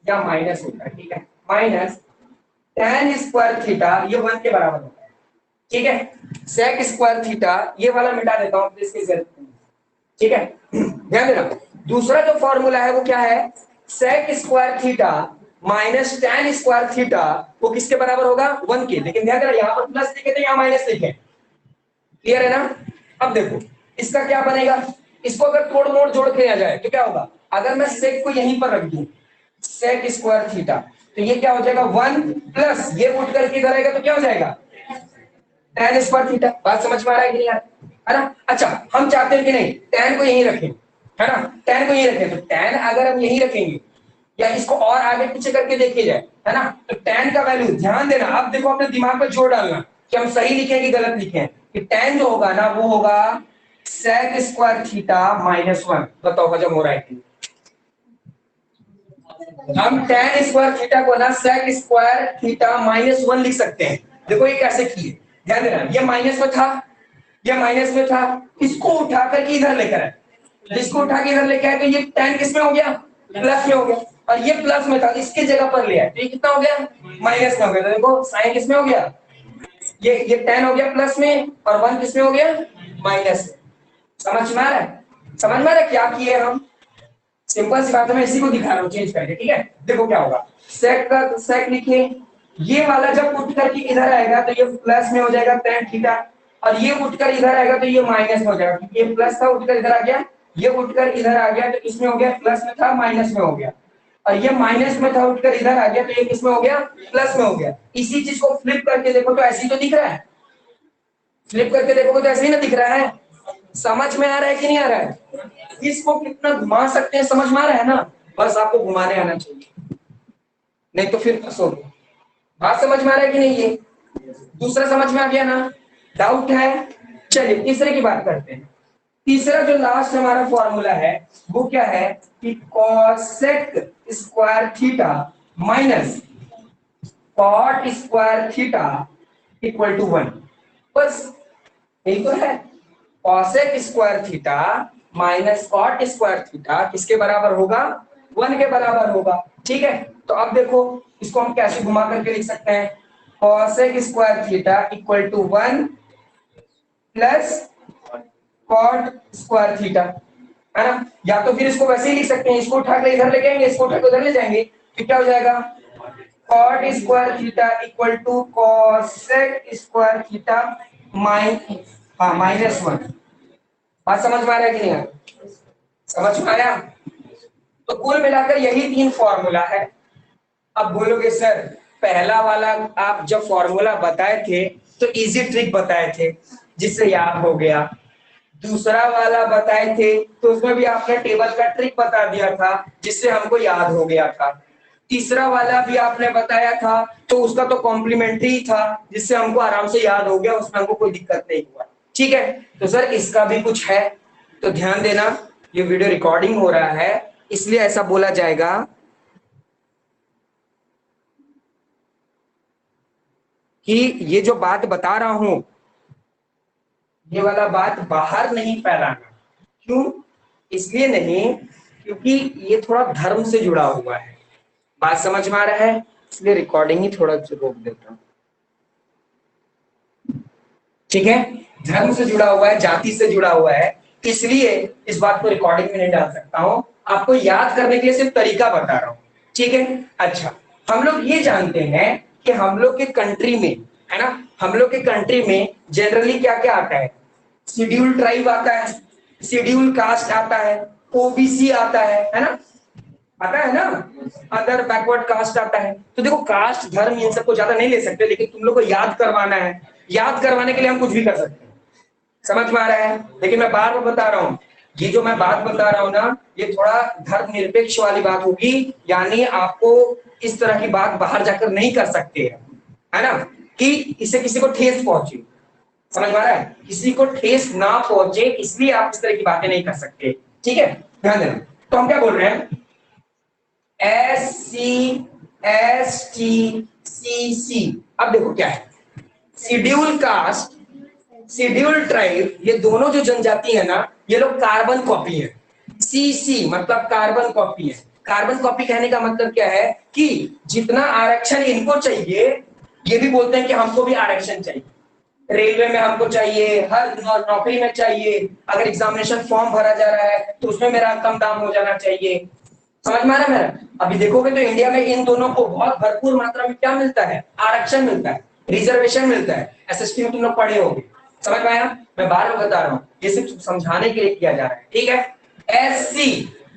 या माइनस होता है, ठीक है, माइनस tan स्क्वायर थीटा, ये 1 के बराबर होता है, ठीक है। सेक स्क्वायर थीटा ये वाला मिटा देता हूं, इसकी जरूरत नहीं, ठीक है। ध्यान देना, दूसरा जो फॉर्मूला है वो क्या है, sec square theta minus tan square theta, वो किसके बराबर होगा 1 के, लेकिन ध्यान देना यहाँ पर प्लस लिखे थे यहाँ माइनस लिखे, क्लियर है ना। अब देखो इसका क्या बनेगा, इसको अगर तोड़ मोड़ जोड़ के आ जाए तो क्या होगा, अगर मैं सेक को यहीं पर रख दूं सेक स्क्वायर थीटा, तो ये क्या हो जाएगा 1 प्लस ये उठ करके इधर आएगा तो क्या हो जाएगा tan स्क्वायर थीटा। बात समझ में आ रहा है कि नहीं यार, है ना। अच्छा हम चाहते हैं कि नहीं tan को यहीं रखें, है ना, tan को यहीं रखें, तो tan अगर हम यहीं रखेंगे या इसको और आगे पीछे करके देखिए जाए, है ना, तो tan का वैल्यू ध्यान देना, अब देखो अपने दिमाग पर जोर डालना कि हम सही लिखे कि गलत लिखे हैं, कि tan जो होगा ना वो होगा sec स्क्वायर थीटा माइनस 1। बताओ हजम हो रहा है कि हम tan स्क्वायर थीटा को ना sec स्क्वायर थीटा माइनस 1 लिख सकते हैं। देखो ये कैसे किए, ध्यान देना, ये माइनस में था, ये माइनस में था, इसको उठा करके इधर लेकर आए, इसको उठा के इधर लेके आए, तो ये tan किस में हो गया प्लस में हो गया, और ये प्लस में था इसके जगह पर ले आए तो ये कितना हो गया माइनस में हो गया, तो देखो साइन किस में हो गया, ये tan हो गया प्लस में और 1 किस में हो गया माइनस में। समझ में आ रहा है, समझ में आ रहा है क्या किए हम, सिंपल सी बात है, मैं इसी को दिखा रहा हूँ चेंज करके, ठीक है। देखो क्या होगा, सेक का सेक लिखिए, ये वाला जब उठ करके इधर आएगा तो ये प्लस में हो जाएगा tan थीटा, और ये उठकर इधर आएगा तो ये माइनस में हो जाएगा, क्योंकि ये प्लस था उठकर इधर आ गया, ये उठकर इधर आ गया तो इसमें हो गया प्लस में था माइनस में हो गया, और ये माइनस में था उठकर इधर आ गया तो ये किसमें हो गया प्लस में हो गया। इसी चीज को फ्लिप करके देखो तो ऐसे ही तो दिख रहा है, फ्लिप करके देखोगे तो ऐसे ही ना दिख रहा है। समझ में आ रहा है कि नहीं आ रहा है, इसको कितना घुमा सकते हैं, समझ में आ रहा है ना, बस आपको घुमाने आना चाहिए, नहीं तो फिर फंसोगे। बात समझ में आ रहा है कि नहीं, ये दूसरा समझ में आ गया ना, डाउट है। चलिए तीसरे की बात करते हैं। तीसरा जो लास्ट हमारा फॉर्मूला है वो क्या है कि cosec square theta minus cot square theta equal to 1, बस यही तो है। cosec square theta minus cot square theta किसके बराबर होगा 1 के बराबर होगा, ठीक है। तो अब देखो इसको हम कैसे घुमा करके लिख सकते हैं, cosec square theta equal to 1 plus cot square theta, है ना। या तो फिर इसको वैसे ही लिख सकते हैं, इसको उठा के इधर ले जाएंगे, इसको उठा के उधर ले जाएंगे, फिर क्या हो जाएगा cot square theta equal to cosec square theta minus 1। बात समझ में आ रहा है कि नहीं, समझ में आया। तो कुल मिलाकर यही 3 फॉर्मूला है। अब बोलोगे सर पहला वाला आप जब फॉर्मूला बताए थे तो इजी ट्रिक बताए थे, जिससे याद हो गया। दूसरा वाला बताए थे तो उसमें भी आपने टेबल का ट्रिक बता दिया था जिससे हमको याद हो गया था। तीसरा वाला भी आपने बताया था तो उसका तो कॉम्प्लीमेंट्री था जिससे हमको आराम से याद हो गया, उसमें हमको कोई दिक्कत नहीं हुआ। ठीक है, तो सर इसका भी कुछ है तो ध्यान देना, ये वीडियो रिकॉर्डिंग हो रहा है इसलिए ऐसा बोला जाएगा कि ये जो बात बता रहा हूं ये वाला बात बाहर नहीं फैलाना। क्यों? इसलिए नहीं क्योंकि ये थोड़ा धर्म से जुड़ा हुआ है। बात समझ में आ रहा है? इसलिए रिकॉर्डिंग ही थोड़ा रोक देता हूं। ठीक है, धर्म से जुड़ा हुआ है, जाति से जुड़ा हुआ है, इसलिए इस बात को रिकॉर्डिंग में नहीं डाल सकता हूं। आपको याद करने के लिए सिर्फ तरीका बता रहा हूं। ठीक है, अच्छा हम लोग ये जानते हैं कि हम लोग के कंट्री में, है ना, हम लोग के कंट्री में जनरली क्या क्या आता है? शेड्यूल ट्राइब आता है, शेड्यूल कास्ट आता है, ओबीसी आता है ना, आता है ना, अदर बैकवर्ड कास्ट आता है। तो देखो कास्ट धर्म इन सबको ज्यादा नहीं ले सकते, लेकिन तुम लोग को याद करवाना है, याद करवाने के लिए हम कुछ भी कर सकते हैं। समझ में आ रहा है? लेकिन मैं बार बार बता रहा हूँ, ये जो मैं बात बता रहा हूँ ना, ये थोड़ा धर्म निरपेक्ष वाली बात होगी, यानी आपको इस तरह की बात बाहर जाकर नहीं कर सकते है ना, कि इससे किसी को ठेस पहुंचे। समझ में आ रहा है? किसी को ठेस ना पहुंचे इसलिए आप इस तरह की बातें नहीं कर सकते। ठीक है, ध्यान देना। तो हम क्या बोल रहे हैं? SC ST CC। अब देखो क्या है, शेड्यूल कास्ट, शेड्यूल ट्राइब, ये दोनों जो जनजाति है ना, ये लोग कार्बन कॉपी है। CC मतलब कार्बन कॉपी है। कार्बन कॉपी कहने का मतलब क्या है कि जितना आरक्षण इनको चाहिए, ये भी बोलते हैं कि हमको भी आरक्षण चाहिए। रेलवे में हमको चाहिए, हर नौकरी में चाहिए, अगर एग्जामिनेशन फॉर्म भरा जा रहा है तो उसमें मेरा कम दाम हो जाना चाहिए। समझ में आ रहा है मेरा? अभी देखोगे तो इंडिया में इन दोनों को बहुत भरपूर मात्रा में क्या मिलता है? आरक्षण मिलता है, रिजर्वेशन मिलता है। एसएसटी में तुम लोग पढ़े होंगे। समझ में आया? मैं बार बार बता रहा हूँ, ये सिर्फ समझाने के लिए किया जा रहा है। ठीक है, SC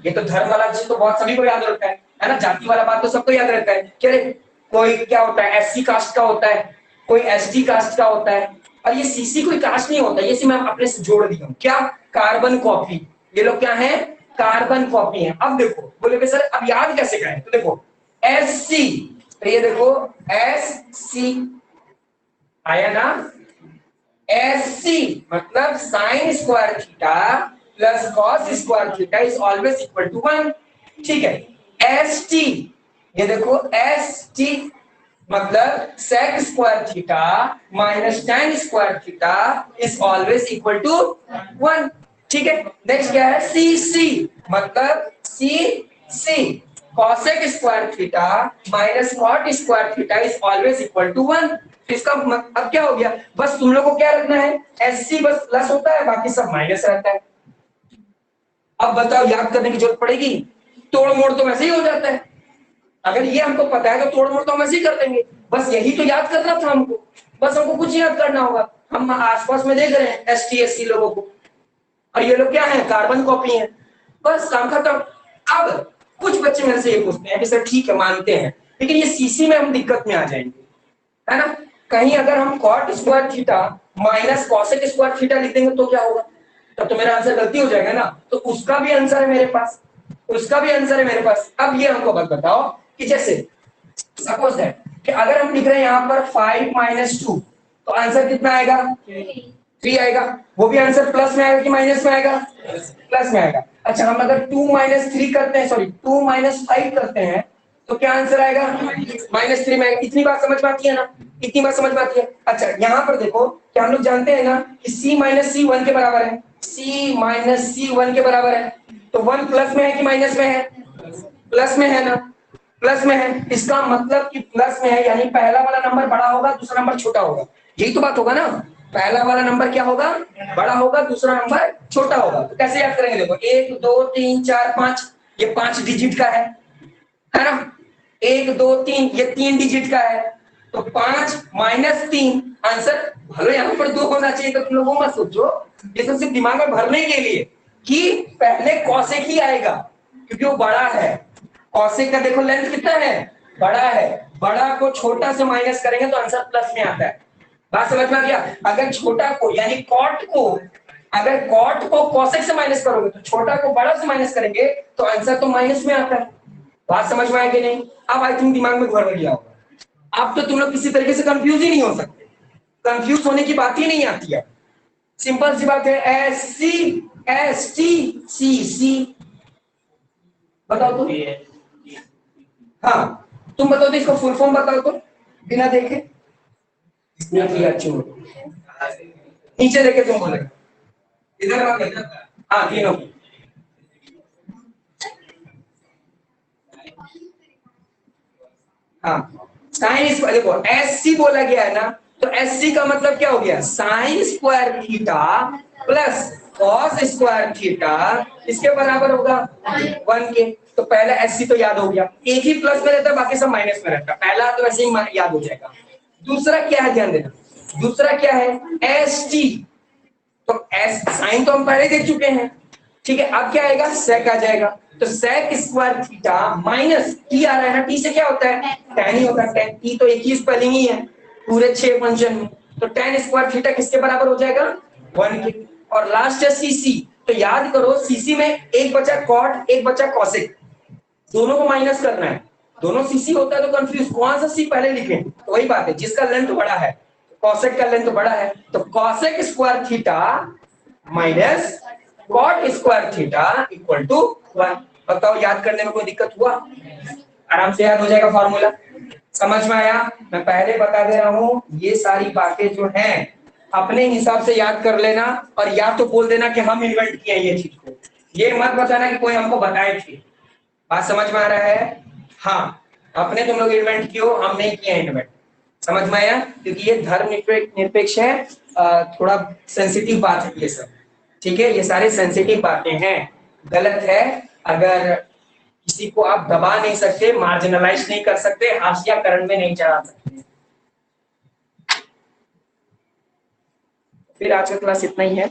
ये तो धर्म वाला चीज तो बहुत सभी को याद रहता है ना, जाति वाला बात तो सबको याद रहता है कि कोई क्या होता है, SC कास्ट का होता है, कोई ST कास्ट का होता है, और ये CC कोई कास्ट नहीं होता, ये सिर्फ मैं अपने से जोड़ दिया हूं। क्या? Carbon copy. ये लोग क्या है? कार्बन कॉपी है। अब देखो बोले सर अब याद कैसे करें? तो देखो SC, तो ये देखो SC आया ना, SC मतलब sine square theta plus cos square theta is always equal to 1। ठीक है, ST ये देखो ST मतलब sec square theta minus tan square theta is always equal to 1। ठीक है, नेक्स्ट क्या है? CC मतलब CC cosec square theta minus cot square theta is always equal to 1। इसका अब क्या हो गया? बस तुम लोग को क्या रखना है? SC बस प्लस होता है, बाकी सब माइनस रहता है। अब बताओ याद करने की जरूरत पड़ेगी? तोड़ मोड़ तो वैसे ही हो जाता है। अगर ये हमको पता है तो तोड़ मोड़ तो हम ऐसे ही कर देंगे। बस यही तो याद करना था हमको, बस हमको कुछ याद करना होगा। हम आसपास में देख रहे हैं ST SC लोगों को, और ये लोग क्या है? कार्बन कॉपी है। बस काम खत्म। अब कुछ बच्चे मेरे से ये पूछते हैं कि सर ठीक है मानते हैं, लेकिन ये CC में हम दिक्कत में आ जाएंगे, है ना। कहीं अगर हम cot square theta minus cosec square theta लिख देंगे तो क्या होगा? तब तो मेरा आंसर गलती हो जाएगा ना। तो उसका भी आंसर है मेरे पास, उसका भी आंसर है मेरे पास। अब ये हमको बस बताओ कि जैसे सपोज दैट कि अगर हम लिख रहे हैं यहाँ पर 5 माइनस 2, तो आंसर कितना आएगा? 3 आएगा। वो भी आंसर प्लस में आएगा कि माइनस में आएगा? प्लस में आएगा। अच्छा हम अगर 2 माइनस 3 करते हैं, सॉरी 2 माइनस 5 करते हैं तो क्या आंसर आएगा? माइनस 3 में आएगा। इतनी बात समझ में आती है ना? इतनी बात समझ में आती है। अच्छा यहाँ पर देखो कि हम लोग जानते हैं ना कि C माइनस C 1 के बराबर है, C माइनस C 1 के बराबर है। तो 1 प्लस में है कि माइनस में है? प्लस में है ना, प्लस में है। इसका मतलब कि प्लस में है, यानी पहला वाला नंबर बड़ा होगा, दूसरा नंबर छोटा होगा। यही तो बात होगा ना, पहला वाला नंबर क्या होगा? बड़ा होगा, दूसरा नंबर छोटा होगा। तो कैसे याद करेंगे? देखो 1 2 3 4 5, ये 5 डिजिट का है ना। 1 2 3 ये 3 डिजिट का है, तो 5 माइनस 3 आंसर। भले यहाँ पर 2 होना चाहिए, तो तुम लोगों मत सोचो, ये तो सिर्फ दिमाग में भरने के लिए कि पहले कॉसेक ही आएगा क्योंकि वो बड़ा है। कॉसेक का देखो लेंथ कितना है? बड़ा है। बड़ा को छोटा से माइनस करेंगे तो आंसर प्लस में आता है। बात समझ में आ गया? अगर छोटा को यानी कॉट को, अगर कॉट को कॉसेक से माइनस करोगे तो छोटा को बड़ा से माइनस करेंगे तो आंसर तो माइनस में आता है। बात समझ में आया कि नहीं? अब आई थिंक दिमाग में गड़बड़ गया होगा। अब तो तुम लोग किसी तरीके से कंफ्यूज ही नहीं हो सकते, कंफ्यूज होने की बात ही नहीं आती है। सिंपल सी बात है, S C S T C C. बताओ तुम। हाँ, तुम बताओ तो इसको फुल फॉर्म बताओ तो, बिना देखे। नीचे देखे तुम बोले। इधर हाँ तीनों। हाँ साइन देखो एस सी बोला गया है ना, तो एस सी का मतलब क्या हो गया? Sign square theta plus cos square theta इसके बराबर होगा 1 के। तो पहला एस सी तो याद हो गया, एक ही प्लस में रहता है बाकी सब माइनस में रहता है, पहला तो वैसे ही याद हो जाएगा। दूसरा क्या है ध्यान देना, दूसरा क्या है? S T. तो एस साइन तो हम पहले देख चुके हैं, ठीक है। अब क्या आएगा? सेक आ जाएगा। तो sec square theta minus T आ रहा है ना, टी से क्या होता है? टेन ही होता है। टेन टी तो एक ही स्पेलिंग ही है पूरे 6 फंक्शन में। तो टेन स्क्वायर थीटा किसके बराबर हो जाएगा? 1 के। और लास्ट है सीसी। तो याद करो सीसी में एक बचा कॉट एक बचा कॉसेक, दोनों को माइनस करना है। दोनों सीसी होता है तो कंफ्यूज कौन सा सी पहले लिखें, तो वही बात है जिसका लेंथ बड़ा है, कॉसेक का लेंथ बड़ा है तो cosec square theta minus cot square theta equal to 1। बताओ याद करने में कोई दिक्कत हुआ? आराम से याद हो जाएगा फॉर्मूला। समझ में आया? मैं पहले बता दे रहा हूं, ये सारी बातें जो हैं अपने हिसाब से याद कर लेना, और या तो बोल देना कि हम इन्वेंट किए ये चीज को, ये मत बताना कि कोई हमको बताए थे। बात समझ में आ रहा है? हाँ, अपने तुम लोग इन्वेंट किए हो, हम नहीं किए इन्वेंट। समझ में आया? क्योंकि ये धर्म निरपेक्ष है, थोड़ा सेंसिटिव बात है ये सब, ठीक है। ये सारे सेंसिटिव बातें हैं, गलत है अगर किसी को आप दबा नहीं सकते, मार्जिनलाइज नहीं कर सकते, हाशियाकरण में नहीं चढ़ा सकते। फिर आज का क्लास इतना ही है।